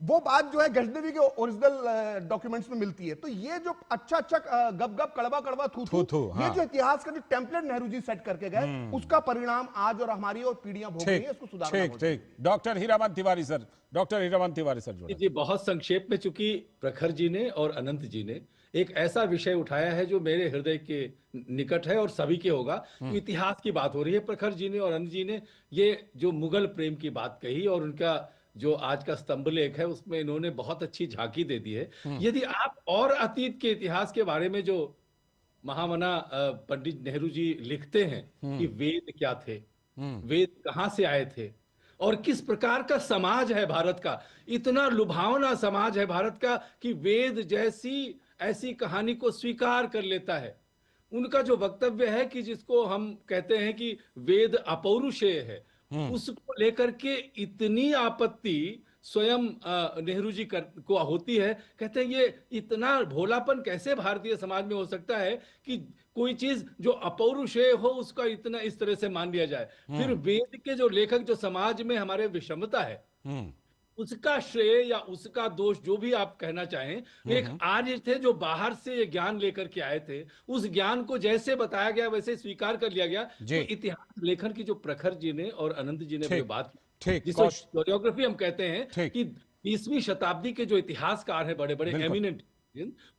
वो बात जो है गजनवी के ओरिजिनल डॉक्यूमेंट्स में मिलती है। तो ये जो अच्छा गप गप कड़वा कड़वा थू ये जो इतिहास का जो टेम्पलेट नेहरू जी सेट करके गए, उसका परिणाम आज और हमारी और पीढ़ियां भोग रही है, इसको सुधारना होगा। डॉक्टर हीरामन तिवारी सर, जी बहुत संक्षेप में, चूंकि प्रखर जी ने और अनंत जी ने एक ऐसा विषय उठाया है जो मेरे हृदय के निकट है और सभी के होगा। तो इतिहास की बात हो रही है, प्रखर जी ने और अनंत जी ने ये जो मुगल प्रेम की बात कही और उनका जो आज का स्तंभ लेख है उसमें इन्होंने बहुत अच्छी झांकी दे दी है। यदि आप और अतीत के इतिहास के बारे में जो महामना पंडित नेहरू जी लिखते हैं कि वेद क्या थे, वेद कहाँ से आए थे और किस प्रकार का समाज है भारत का, इतना लुभावना समाज है भारत का कि वेद जैसी ऐसी कहानी को स्वीकार कर लेता है। उनका जो वक्तव्य है कि जिसको हम कहते हैं कि वेद अपौरुषेय है, उसको लेकर के इतनी आपत्ति स्वयं नेहरू जी को होती है। कहते हैं ये इतना भोलापन कैसे भारतीय समाज में हो सकता है कि कोई चीज जो अपौरुषेय हो उसका इतना इस तरह से मान लिया जाए। फिर वेद के जो लेखक जो समाज में हमारे विषमता है उसका श्रेय या उसका दोष जो भी आप कहना चाहें, एक आर्य थे जो बाहर से ये ज्ञान लेकर के आए थे, उस ज्ञान को जैसे बताया गया वैसे स्वीकार कर लिया गया। तो इतिहास लेखन की जो प्रखर जी ने और अनंत जी ने जो बात की, जिसको हिस्टोरियोग्राफी हम कहते हैं कि 20वीं शताब्दी के जो इतिहासकार हैं बड़े बड़े एमिनेंट,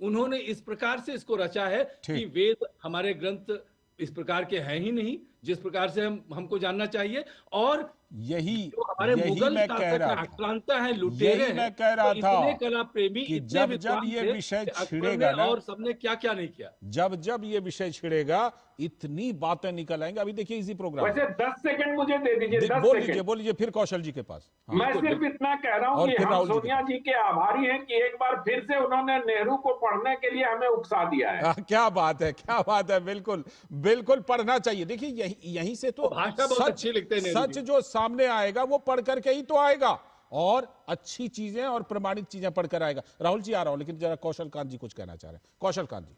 उन्होंने इस प्रकार से इसको रचा है कि वेद हमारे ग्रंथ इस प्रकार के हैं ही नहीं जिस प्रकार से हमको जानना चाहिए। और यही जो हमारे मुगल मैं कह शासक रहा हैं, आक्रांता हैं, लुटेरे यही हैं, मैं कह रहा तो था इतने कला प्रेमी, कि इतने जब विद्वान ये थे विषय कि अकबर छिड़ेगा ने ना, और सबने क्या क्या नहीं किया। जब ये विषय छिड़ेगा इतनी बातें निकल आएंगी। अभी देखिए इसी प्रोग्राम वैसे 10 सेकंड मुझे दे दीजिए, 10 बोल सेकंड। लीजिए, बोल लीजिए, फिर कौशल जी के पास। हाँ, मैं सिर्फ इतना कह रहा हूं और कि फिर हम राहुल जी के सोनिया जी के आभारी हैं कि एक बार फिर से उन्होंने नेहरू को पढ़ने के लिए हमें उकसा दिया है। क्या बात है, क्या बात है। बिल्कुल बिल्कुल पढ़ना चाहिए। देखिए यहीं से तो भाषा बहुत अच्छी लिखते हैं नेहरू सच जी। जो सामने आएगा वो पढ़ करके ही तो आएगा, और अच्छी चीजें और प्रमाणित चीजें पढ़कर आएगा। राहुल जी आ रहा हूं, लेकिन जरा कौशल कांत जी कुछ कहना चाह रहे हैं। कौशल कांत जी।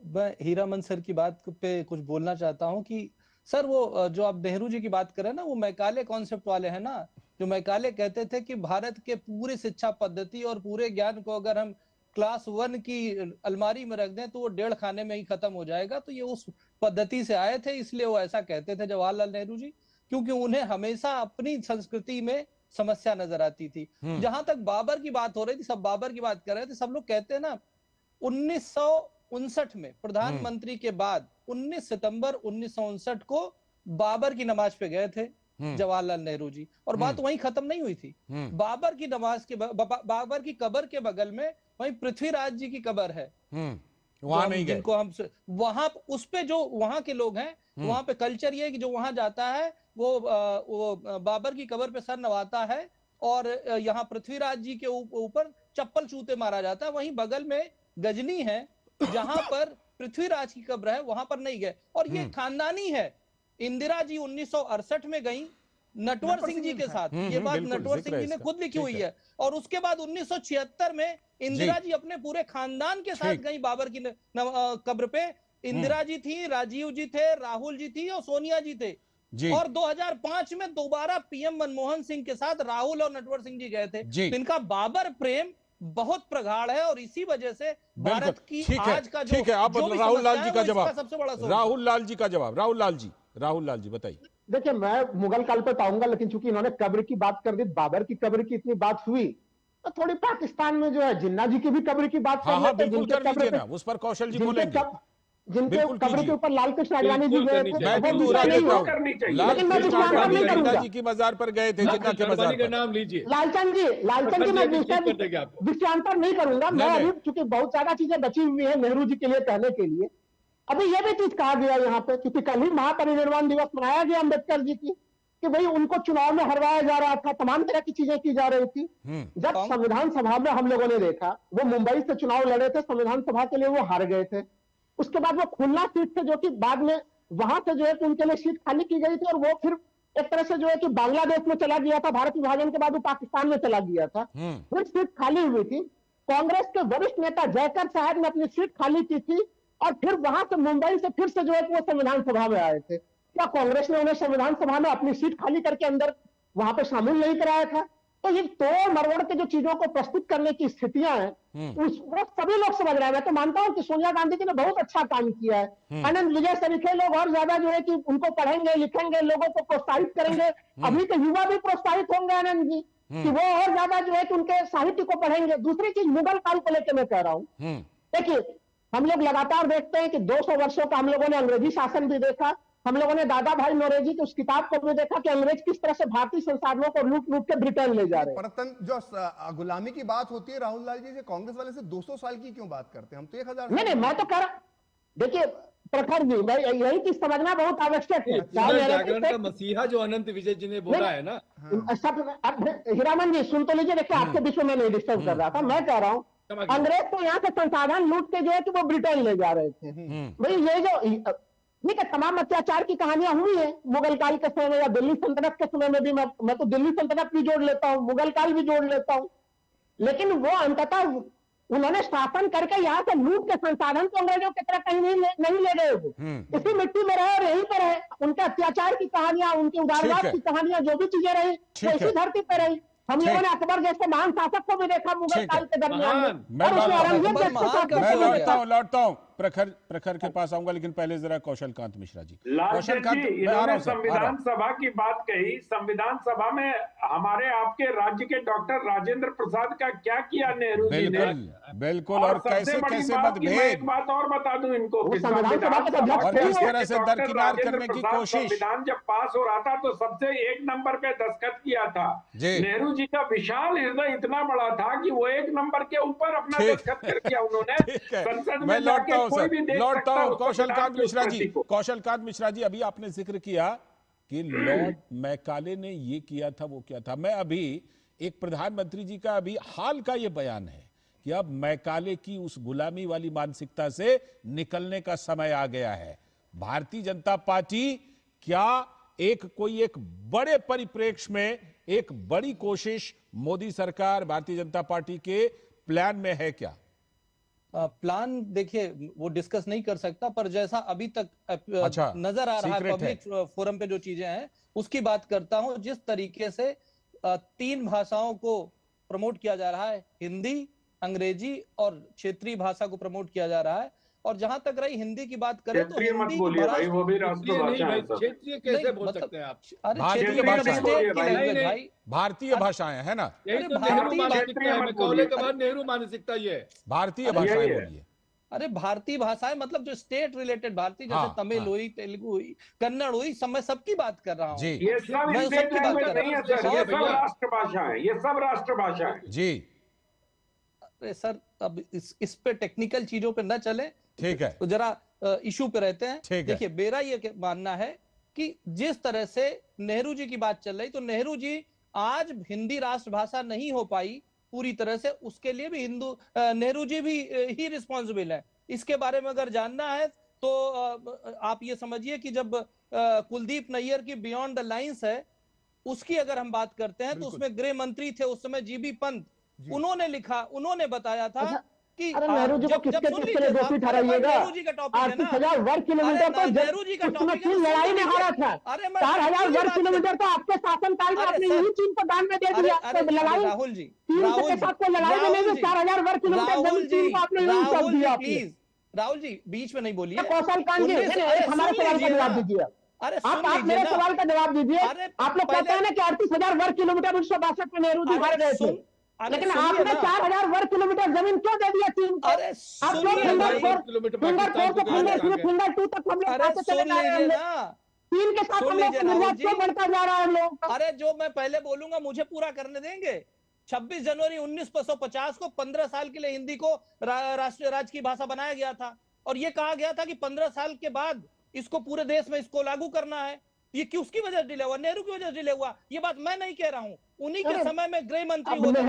मैं हीरामन सर की बात पे कुछ बोलना चाहता हूं कि सर वो जो आप नेहरू जी की बात कर रहे हैं ना, वो मैकाले कॉन्सेप्ट वाले हैं ना, जो मैकाले कहते थे कि भारत के पूरी शिक्षा पद्धति और पूरे ज्ञान को अगर हम क्लास 1 की अलमारी में रख दें तो वो 1.5 खाने में ही खत्म हो जाएगा। तो ये उस पद्धति से आए थे, इसलिए वो ऐसा कहते थे जवाहरलाल नेहरू जी, क्योंकि उन्हें हमेशा अपनी संस्कृति में समस्या नजर आती थी। जहां तक बाबर की बात हो रही थी, सब बाबर की बात कर रहे थे, सब लोग कहते हैं ना 1959 में प्रधानमंत्री के बाद 19 सितंबर 1959 को बाबर की नमाज पे गए थे जवाहरलाल नेहरू जी, और बात वहीं खत्म नहीं हुई थी। बाबर की नमाज के बाबर की कब्र के बगल में वहीं पृथ्वीराज जी की कब्र है, वहां नहीं गए, जिनको हम वहां उस पे जो वहां के लोग हैं, वहां पे कल्चर ये है कि जो वहां जाता है वो बाबर की कब्र पे सर नवाता है, और यहाँ पृथ्वीराज जी के ऊपर चप्पल चूते मारा जाता है। वहीं बगल में गजनी है जहां पर पृथ्वीराज की कब्र है, वहां पर नहीं गए। और ये खानदानी है। इंदिरा जी 1968 में गई नटवर सिंह जी के साथ, ये बात नटवर सिंह जी ने खुद लिखी हुई है। और उसके बाद 1976 में इंदिरा जी अपने पूरे खानदान के साथ गई बाबर की कब्र पे। इंदिरा जी थी, राजीव जी थे, राहुल जी थी और सोनिया जी थे। और 2005 में दोबारा पीएम मनमोहन सिंह के साथ राहुल और नटवर सिंह जी गए थे। तो इनका बाबर प्रेम बहुत प्रगाढ़ है, और इसी वजह से भारत की आज का जो ठीक है, आप राहुल लाल जी का जवाब, सबसे बड़ा राहुल लाल जी का जवाब, राहुल लाल जी बताइए। देखिए, मैं मुगल काल पे पाऊंगा, लेकिन चूंकि इन्होंने कब्र की बात कर दी, बाबर की कब्र की इतनी बात हुई, तो थोड़ी पाकिस्तान में जो है जिन्ना जी की भी कब्र की बात कर लेते हैं, जिनके कब्र पे उस पर कौशल जी बोलेंगे, जिनके कब्र के ऊपर लाल कृष्ण आडवाणी जी गए थे। लेकिन मैं जिन्ना जी की मजार पर गए थे, जिन्ना के मजार पर। नाम लीजिए लालचंद जी मैं विषयांतर नहीं करूंगा। मैं अभी चूंकि बहुत ज्यादा चीजें बची हुई है नेहरू जी के लिए कहने के लिए, अभी यह भी चीज कहा गया यहाँ पे, क्योंकि कल ही महापरिनिर्वाण दिवस मनाया गया अम्बेडकर जी की, कि भाई उनको चुनाव में हरवाया जा रहा था, तमाम तरह की चीजें की जा रही थी। जब संविधान सभा में हम लोगों ने देखा, वो मुंबई से चुनाव लड़े थे, संविधान सभा के लिए वो हार गए थे। उसके बाद वो खुलना सीट थे, जो कि बाद में वहां से जो है कि उनके लिए सीट खाली की गई थी, और वो फिर एक तरह से जो है कि बांग्लादेश में चला गया था। भारत विभाजन के बाद वो पाकिस्तान में चला गया था, फिर सीट खाली हुई थी। कांग्रेस के वरिष्ठ नेता जयकर साहब ने अपनी सीट खाली की थी, और फिर वहां से मुंबई से फिर से जो है कि वो संविधान सभा में आए थे। क्या कांग्रेस ने उन्हें संविधान सभा में अपनी सीट खाली करके अंदर वहां पे शामिल नहीं कराया था? तो ये तोड़ मरोड़ के जो चीजों को प्रस्तुत करने की स्थितियां हैं, वो सभी लोग समझ रहे हैं। मैं तो मानता हूं कि सोनिया गांधी जी ने बहुत अच्छा काम किया है। आनंद विजय सरीखे लोग और ज्यादा जो है कि उनको पढ़ेंगे, लिखेंगे, लोगों को प्रोत्साहित करेंगे। अभी के युवा भी प्रोत्साहित होंगे आनंद जी, कि वो और ज्यादा जो है कि उनके साहित्य को पढ़ेंगे। दूसरी चीज मुगल काल को लेकर मैं कह रहा हूं, देखिए हम लोग लगातार देखते हैं कि 200 वर्षों का हम लोगों ने अंग्रेजी शासन भी देखा, हम लोगों ने दादा भाई नौरोजी की उस किताब को भी देखा कि अंग्रेज किस तरह से भारतीय संसाधनों को लूट लूट के ब्रिटेन ले जा रहे हैं। परतन जो गुलामी की बात होती है राहुल लाल जी से, कांग्रेस वाले से 200 साल की क्यों बात करते हैं? हम तो 1000 नहीं, मैं तो कह रहा, देखिए प्रखर जी, मैं यही चीज समझना बहुत आवश्यक है। जागरण का मसीहा जो अनंत विजय जी ने बोला है ना, हीरामन जी सुन तो लीजिए। देखिए आपके बीच में मैं नहीं डिस्टर्ब कर रहा था, मैं कह रहा हूँ अंग्रेज तो यहाँ से संसाधन लूट के जो है कि वो ब्रिटेन ले जा रहे थे। भाई ये जो ठीक है, तमाम अत्याचार की कहानियां हुई है मुगल काल के समय में या दिल्ली सल्तनत के समय में भी। मैं तो दिल्ली सल्तनत भी जोड़ लेता हूँ, मुगल काल भी जोड़ लेता हूँ। लेकिन वो अंततः उन्होंने शासन करके यहाँ से लूट के संसाधन को अंग्रेजों की तरह कहीं नहीं ले गए। वो इसी मिट्टी में रहे और यहीं पर रहे। उनके अत्याचार की कहानियां, उनकी उदारवाद की कहानियां, जो भी चीजें रही वो इसी धरती पर रही। हम लोगों ने अकबर जैसे महान शासक को भी देखा मुगल काल के दरमियान में। मैं लौटता हूं प्रखर के पास आऊंगा, लेकिन पहले जरा कौशल कांत मिश्रा जी। लालचंद जी, इन्होंने संविधान सभा की बात कही। संविधान सभा में हमारे आपके राज्य के डॉक्टर राजेंद्र प्रसाद का क्या किया नेहरू जी ने? बिल्कुल। और कैसे कैसे मतभेद, एक बात और बता दूं इनको, और किस तरह से दरकिनार करने की कोशिश। संविधान जब पास हो रहा था तो सबसे एक नंबर पे दस्तखत किया था। नेहरू जी का विशाल हृदय इतना बड़ा था कि वो एक नंबर के ऊपर अपना दस्तखत कर दिया उन्होंने। संसद में जाके कोई भी देख सकता है। कौशल कांत मिश्रा जी, कौशल कांत मिश्रा जी, अभी आपने जिक्र किया कि लॉर्ड मैकाले ने ये किया था, वो किया था। मैं अभी एक प्रधानमंत्री जी का अभी हाल का ये बयान है कि अब मैकाले की उस गुलामी वाली मानसिकता से निकलने का समय आ गया है। भारतीय जनता पार्टी क्या कोई एक बड़े परिप्रेक्ष्य में एक बड़ी कोशिश मोदी सरकार, भारतीय जनता पार्टी के प्लान में है क्या? प्लान देखिए वो डिस्कस नहीं कर सकता, पर जैसा अभी तक नजर आ रहा है पब्लिक फोरम पे जो चीजें हैं उसकी बात करता हूं। जिस तरीके से 3 भाषाओं को प्रमोट किया जा रहा है, हिंदी, अंग्रेजी और क्षेत्रीय भाषा को प्रमोट किया जा रहा है। और जहां तक रही हिंदी की बात करें तो हिंदी मत बोलिए भाई, वो भी राष्ट्रभाषा है। क्षेत्रीय कैसे बोल सकते हैं आप? अरे क्षेत्रीय भाई, भारतीय भाषाएं है ना, मैकाले के बाद नेहरू मानसिकता ये भारतीय भाषाएं बोलिए। अरे भारतीय भाषाएं मतलब जो स्टेट रिलेटेड भारतीय, जैसे तमिल हुई, तेलुगु हुई, कन्नड़ हुई, सब मैं सबकी बात कर रहा हूँ। ये सब सबकी बात कर रहा हूँ। ये सब राष्ट्रभाषा है, ये सब राष्ट्रभाषा है जी। अरे सर, अब इस पे टेक्निकल चीजों पे न चले, ठीक है, तो जरा इशू पे रहते हैं। देखिए मेरा ये मानना है कि जिस तरह से नेहरू जी की बात चल रही, तो नेहरू जी आज हिंदी राष्ट्रभाषा नहीं हो पाई पूरी तरह से, उसके लिए भी नेहरू जी भी ही रिस्पॉन्सिबल है। इसके बारे में अगर जानना है तो आप ये समझिए कि जब कुलदीप नैयर की बियॉन्ड द लाइंस है, उसकी अगर हम बात करते हैं तो उसमें गृह मंत्री थे उस समय जीबी पंत, उन्होंने लिखा, उन्होंने बताया था कि नेहरू जी को किसके लिए दोषी ठहराइएगा? 38,000 वर्ग किलोमीटर तो नेहरू जी का टॉपिक चीन लड़ाई में हारा था। 4,000 वर्ग किलोमीटर तो आपके शासनकाल में आपने यही चीन को दान में दे दिया। लड़ाई राहुल जी, चीन के साथ कोई लड़ाई में नहीं, 4,000 वर्ग किलोमीटर जमीन चीन को आपने यही कर दिया। प्लीज राहुल जी बीच में नहीं बोलिए। कौशल कांत जी, हमारे सवाल का जवाब दीजिए। अरे आप मेरे सवाल का जवाब दीजिए। आप लोग कहते हैं ना कि 38,000 वर्ग किलोमीटर 1962 में नेहरू जी हार गए थे, लेकिन आपने 4,000 वर्ग किलोमीटर जमीन क्यों दे दिया चीन को? आप क्यों फिंगर 2 तक हम लोग चले जा रहे हैं? चीन के साथ हम लोग निर्यात क्यों बढ़ता जा रहा है हम लोग? अरे जो मैं पहले बोलूंगा मुझे पूरा करने देंगे। 26 जनवरी 1950 को 15 साल के लिए हिंदी को राष्ट्रीय राज्य की भाषा बनाया गया था, और ये कहा गया था कि 15 साल के बाद इसको पूरे देश में इसको लागू करना है। ये किसकी वजह से डिले हुआ? नेहरू की वजह से डिले हुआ। ये बात मैं नहीं कह रहा हूँ, उन्हीं के समय में गृह मंत्री होते हैं।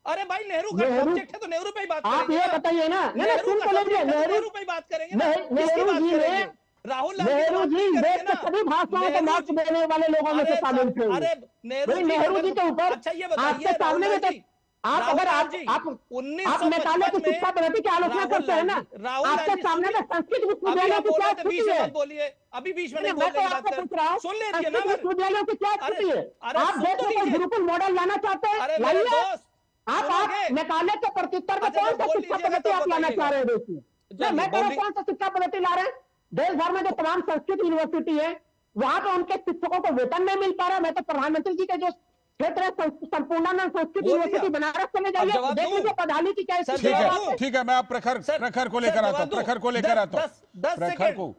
अरे भाई नेहरू का सब्जेक्ट है तो नेहरू पे ही बात करेंगे। आप ये बताइए ना, नेहरू पे ही बात करेंगे ना, किसकी बात करेंगे? राहुल नेहरू जी देश के सभी भाषाओं को महत्व देने वाले लोगों में से शामिल थे। अरे नेहरू जी के ऊपर अच्छा ये बताइए, आपके सामने में तो आप अगर आप मैकाले की शिक्षा पद्धति की आलोचना करते हैं ना, आपके सामने में संस्कृत विश्वविद्यालय की क्या स्थिति है? बोलिए, अभी बीच में नहीं मैं तो आपको पूछ रहा हूँ, संस्कृत विश्वविद्यालयों की क्या स्थिति है? आप देश में कोई गुरुकुल मॉडल लाना चाहते हैं? लाइए। आप मैकाले के प्रत्युत्तर में कौन सा शिक्षा पद्धति आप लाना चाह रहे हैं? देखिए मैं कह रहा हूँ कौन सा शिक्षा पद्धति ला रहे हैं? देश भर में जो तमाम संस्कृत यूनिवर्सिटी है वहां पे उनके शिक्षकों को वेतन नहीं मिल पा रहा। मैं तो प्रधानमंत्री जी के जो क्षेत्र है संपूर्णानंद संस्कृत यूनिवर्सिटी बनारस चले जाइए, देख लीजिए पढ़ाई की क्या स्थिति है। ठीक है, मैं आप प्रखर को लेकर आता हूँ, प्रखर को लेकर आता हूँ।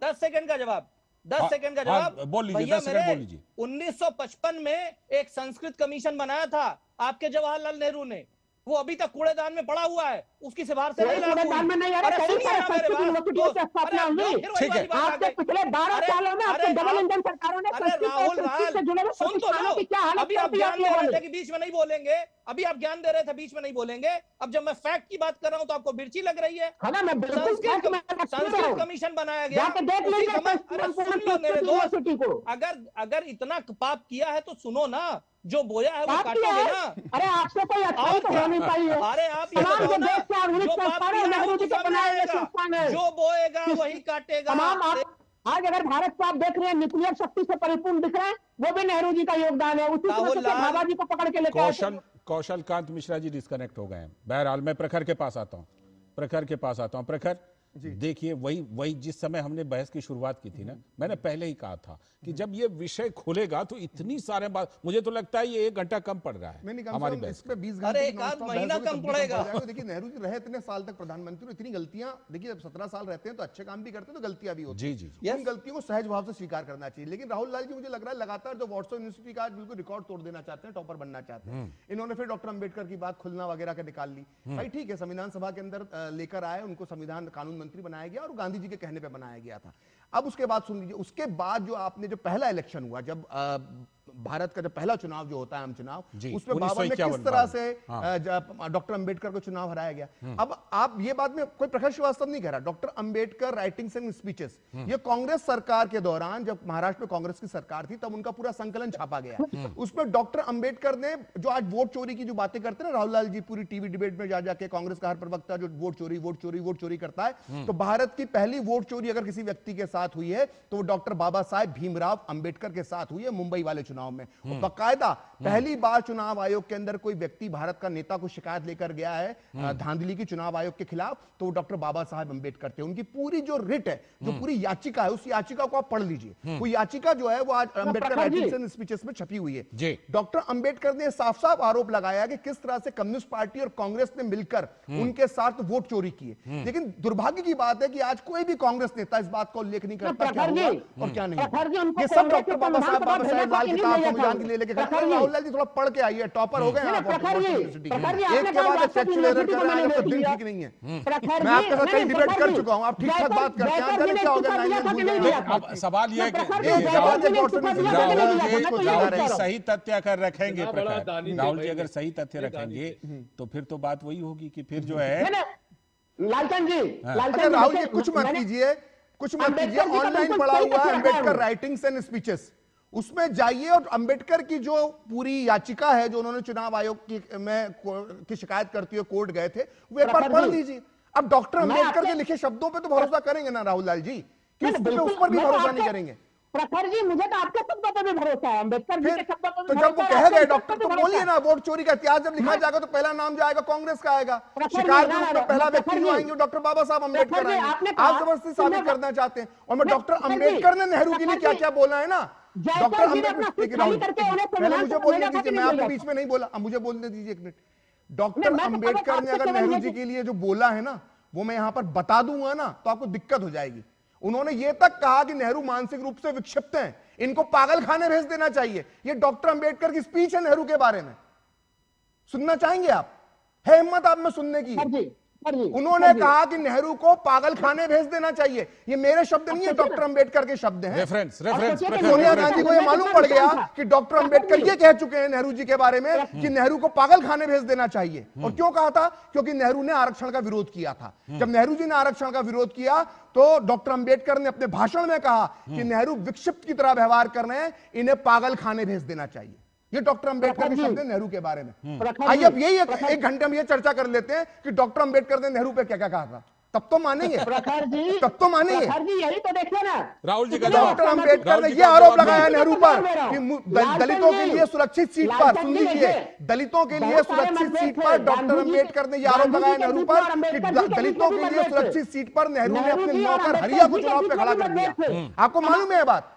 10 सेकंड का जवाब, 10 सेकंड का जवाब बोल लीजिए, 10 सेकंड बोल लीजिए। 1955 में एक संस्कृत कमीशन बनाया था आपके जवाहरलाल नेहरू ने, वो अभी तक कूड़ेदान में पड़ा हुआ है, उसकी सिफारिश से कूड़ेदान में नहीं आ रहा। ठीक है, आपके पिछले 12 सालों में आपके डबल इंजन सरकारों ने संस्कृत से जुड़े प्रतिष्ठानों की क्या हालत की? अभी आप ज्ञान दे रहे थे कि बीच में नहीं बोलेंगे, अभी आप ज्ञान दे रहे थे बीच में नहीं बोलेंगे। अब जब मैं फैक्ट की बात कर रहा हूं तो आपको मिर्ची लग रही है। संस्कृत कमीशन बनाया गया, मेरे दोस्त, अगर इतना पाप किया है तो सुनो ना, जो बोया है वो काटोगे ना। अरे आपसे कोई अच्छाई तो हो नहीं पाई है। अरे आप ये बताओ ना, जो पाप किया है वो सामने आएगा, जो बोएगा वही काटेगा। आज अगर भारत को आप देख रहे हैं न्यूक्लियर शक्ति से परिपूर्ण दिख रहे हैं, वो भी नेहरू जी का योगदान है। उसी बाबा जी को पकड़ के लेकर कौशल कांत मिश्रा जी डिस्कनेक्ट हो गए हैं। बहरहाल मैं प्रखर के पास आता हूँ, प्रखर देखिए वही जिस समय हमने बहस की शुरुआत की थी ना, मैंने पहले ही कहा था कि जब ये विषय खुलेगा तो इतनी सारे बात, मुझे तो लगता है ये 1 घंटा कम पड़ रहा है हमारी बहस इस पे 20 अरे घंटे एक आध महीना कम पड़ेगा। देखिए नेहरू जी रहे इतने साल तक प्रधानमंत्री, इतनी गलतियां, देखिए 17 साल रहते हैं तो अच्छे काम भी करते हैं तो गलतियां भी होती हैं। जी उन गलतियों को सहज भाव से स्वीकार करना चाहिए। लेकिन राहुल लाल जी मुझे लग रहा है लगातार जो व्हाट्सएप यूनिवर्सिटी का आज बिल्कुल रिकॉर्ड तोड़ देना चाहते हैं, टॉपर बनना चाहते हैं। इन्होंने फिर डॉक्टर अंबेडकर की बात खुलना वगैरह का निकाल ली। भाई ठीक है, संविधान सभा के अंदर लेकर आए, उनको संविधान कानून मंत्री बनाया गया और गांधी जी के कहने पे बनाया गया था। अब उसके बाद सुन लीजिए, उसके बाद जो आपने जो पहला इलेक्शन हुआ, जब भारत का जो पहला चुनाव जो होता है आम चुनाव, उसमें बाबर में किस तरह से डॉक्टर अंबेडकर को चुनाव हराया गया। अब आप ये बात में कोई प्रखर श्रीवास्तव नहीं कह रहा, doctor Ambedkar writings and speeches, ये कांग्रेस सरकार के दौरान जब महाराष्ट्र में कांग्रेस की सरकार थी तब उनका पूरा संकलन छापा गया। उसमें डॉक्टर अंबेडकर ने जो आज वोट चोरी की जो बातें करते हैं राहुल लाल जी, पूरी टीवी डिबेट में जा जाके कांग्रेस का हर प्रवक्ता जो वोट चोरी करता है, तो भारत की पहली वोट चोरी अगर किसी व्यक्ति के साथ हुई है तो वो डॉक्टर बाबा साहेब भीमराव अंबेडकर के साथ हुई है मुंबई वाले चुनाव में। बाकायदा पहली बार चुनाव आयोग के अंदर कोई व्यक्ति भारत का नेता को शिकायत लेकर गया है धांधली की चुनाव आयोग के खिलाफ, तो वो डॉक्टर बाबा साहेब अंबेडकर थे। उनकी पूरी जो रिट है, जो पूरी याचिका है, उस याचिका को आप पढ़ लीजिए। वो याचिका जो है वो आज अंबेडकर राइटिंग्स एंड स्पीचेस में छपी हुई है। डॉक्टर अंबेडकर ने साफ साफ आरोप लगाया कि किस तरह से कम्युनिस्ट पार्टी और कांग्रेस ने मिलकर उनके साथ वोट चोरी किए। लेकिन दुर्भाग्य की बात है कि आज कोई भी कांग्रेस नेता इस बात का उल्लेख नहीं करता क्या हुआ और क्या नहीं। ये सब डॉक्टर बाबा साहेब लाल किताब संविधान की ले लेके राहुल लाल जी थोड़ा पढ़ के आइए, टॉपर हो गए आप यूनिवर्सिटी के, एक के बाद एक फैक्चुअल एरर कर रहे हैं, आपका दिन ठीक नहीं है। मैं आपके साथ कई डिबेट कर चुका हूं, आप ठीक ठाक बात करते हैं, जाने क्या हो गया। सवाल ये है कि राहुल जी सही तथ्य अगर रखेंगे, राहुल जी अगर सही तथ्य रखेंगे तो फिर तो बात वही होगी कि फिर जो है लालचंद जी, राहुल जी कुछ मत कीजिए, ऑनलाइन पढ़ा हुआ है अंबेडकर राइटिंग्स एंड स्पीचेस, उसमें जाइए और अंबेडकर की जो पूरी याचिका है जो उन्होंने चुनाव आयोग की शिकायत करती हुए कोर्ट गए थे, वो एक बार पढ़ लीजिए। अब डॉक्टर अंबेडकर के लिखे शब्दों पे तो भरोसा करेंगे ना राहुल लाल जी, कि उस पर भी भरोसा नहीं करेंगे। प्रखर जी, मुझे तो आपके शब्दों पर भी भरोसा है, अंबेडकर जी के शब्दों पर। तो जब वो कह गए डॉक्टर, तो बोलिए ना, वोट चोरी का इतिहास जब लिखा जाएगा तो पहला नाम जो आएगा कांग्रेस का आएगा, शिकार के रूप में पहला व्यक्ति जो आएंगे डॉक्टर बाबा साहब अंबेडकर आएंगे। आप जबरदस्ती साबित करना चाहते हैं। और मैं डॉक्टर अंबेडकर ने नेहरू के लिए क्या क्या बोला है ना, डॉक्टर अंबेडकर, पहले मुझे बोलने दीजिए, मैं आपके बीच में नहीं बोला, मुझे बोलने दीजिए 1 मिनट। डॉक्टर अंबेडकर ने अगर नेहरू जी के लिए जो बोला है ना, वो मैं यहां पर बता दूंगा ना तो आपको दिक्कत हो जाएगी। उन्होंने ये तक कहा कि नेहरू मानसिक रूप से विक्षिप्त हैं, इनको पागल खाने भेज देना चाहिए। ये डॉक्टर अंबेडकर की स्पीच है नेहरू के बारे में, सुनना चाहेंगे आप? है हिम्मत आप में सुनने की? उन्होंने कहा कि नेहरू को पागल खाने भेज देना चाहिए। ये मेरे शब्द नहीं है, डॉक्टर अंबेडकर के शब्द हैं। रेफरेंस सोनिया गांधी को ये मालूम पड़ गया कि डॉक्टर अंबेडकर ये कह चुके हैं नेहरू जी के बारे में कि नेहरू को पागल खाने भेज देना चाहिए। और क्यों कहा था? क्योंकि नेहरू ने आरक्षण का विरोध किया था। जब नेहरू जी ने आरक्षण का विरोध किया तो डॉक्टर अंबेडकर ने अपने भाषण में कहा कि नेहरू विक्षिप्त की तरह व्यवहार कर रहे हैं, इन्हें पागल खाने भेज देना चाहिए। ये डॉक्टर अंबेडकर के शब्द हैं नेहरू के बारे में। आइए अब यही एक घंटे में ये चर्चा कर लेते हैं कि डॉक्टर अंबेडकर ने नेहरू पे क्या क्या कहा था, तब तो मानेंगे, तब तो मानेंगे। यही तो देखिए ना राहुल जी, डॉक्टर अंबेडकर ने यह आरोप लगाया नेहरू पर कि दलितों के लिए सुरक्षित सीट पर, सुन लीजिए, दलितों के लिए सुरक्षित सीट पर डॉक्टर अंबेडकर ने यह आरोप लगाया नेहरू पर कि दलितों के लिए सुरक्षित सीट पर नेहरू ने अपने नौकर हरिया को चुनाव पे खड़ा कर दिया। आपको मालूम है ये बात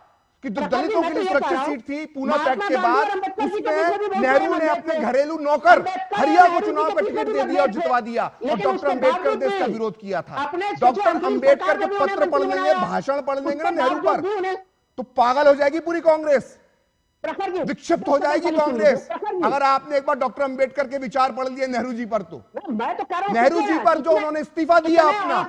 कि जो दलितों के लिए सुरक्षित सीट थी पूना पैक्ट के बाद, उसमें नेहरू ने अपने घरेलू नौकर हरिया को चुनाव का टिकट दे दिया और जितवा दिया। और डॉक्टर अंबेडकर ने इसका विरोध किया था। डॉक्टर अंबेडकर के पत्र पढ़ लेंगे, भाषण पढ़ लेंगे ना नेहरू पर, तो पागल हो जाएगी पूरी कांग्रेस, विक्षिप्त हो जाएगी कांग्रेस। अगर आपने एक बार डॉक्टर अंबेडकर के विचार पढ़ लिए नेहरू जी पर, तो नेहरू जी पर जो उन्होंने इस्तीफा दिया अपना,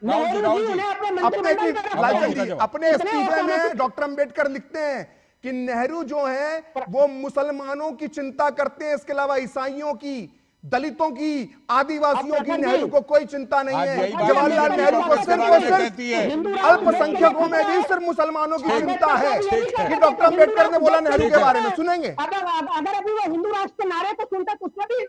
मैं लिखा अपने इस्तीफे में डॉक्टर अंबेडकर लिखते हैं कि नेहरू जो है वो मुसलमानों की चिंता करते हैं, इसके अलावा ईसाइयों की, दलितों की, आदिवासियों की नेहरू को कोई चिंता नहीं है। जवाहरलाल नेहरू को सिर्फ अल्पसंख्यकों में भी सिर्फ मुसलमानों की चिंता है। ये डॉक्टर अंबेडकर ने बोला नेहरू के बारे में, सुनेंगे? अगर अभी वो हिंदू राष्ट्र के नारे को सुनते तो उसमें भी,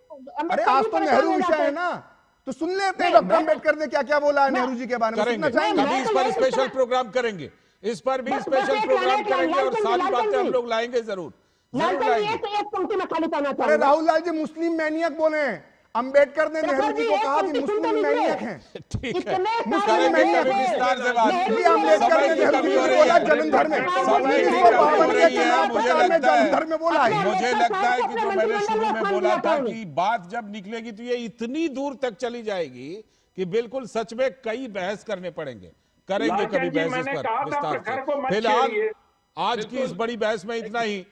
अरे आज तो नेहरू विषय है ना, तो सुन लेते हैं डॉक्टर अंबेडकर ने क्या क्या बोला है नेहरू जी के बारे में। सुनना चाहेंगे? इस पर स्पेशल प्रोग्राम करेंगे, इस पर भी स्पेशल प्रोग्राम करेंगे और सारी बातें हम लोग लाएंगे जरूर। अरे राहुल लाल जी मुस्लिम मैनियक बोले हैं, अंबेडकर ने नेहरू जी को कहा कि मुस्लिम मैनियक हैं। ठीक है, मुस्लिम मैनियक हैं। विस्तार से बात। ये अंबेडकर ने नेहरू जी को बोला जन्म धर्म में। समय की कमी हो रही है, मुझे लगता है धर्म में बोला है। मुझे लगता है कि जो मैंने शुरू में बोला था कि बात जब निकलेगी तो ये इतनी दूर तक चली जाएगी कि बिल्कुल सच में कई बहस करने पड़ेंगे, करेंगे कभी बहस इस पर विस्तार से। फिलहाल आज की इस बड़ी बहस में इतना ही।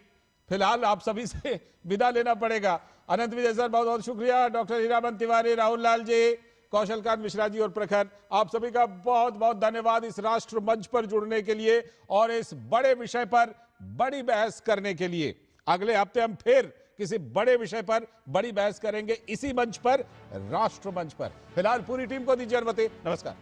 फिलहाल आप सभी से विदा लेना पड़ेगा। अनंत विजय सर बहुत बहुत शुक्रिया, डॉक्टर हीरामन तिवारी, राहुल लाल जी, कौशल कांत मिश्रा जी और प्रखर, आप सभी का बहुत बहुत धन्यवाद इस राष्ट्र मंच पर जुड़ने के लिए और इस बड़े विषय पर बड़ी बहस करने के लिए। अगले हफ्ते हम फिर किसी बड़े विषय पर बड़ी बहस करेंगे इसी मंच पर, राष्ट्र मंच पर। फिलहाल पूरी टीम को दीजिए अनुमति। नमस्कार।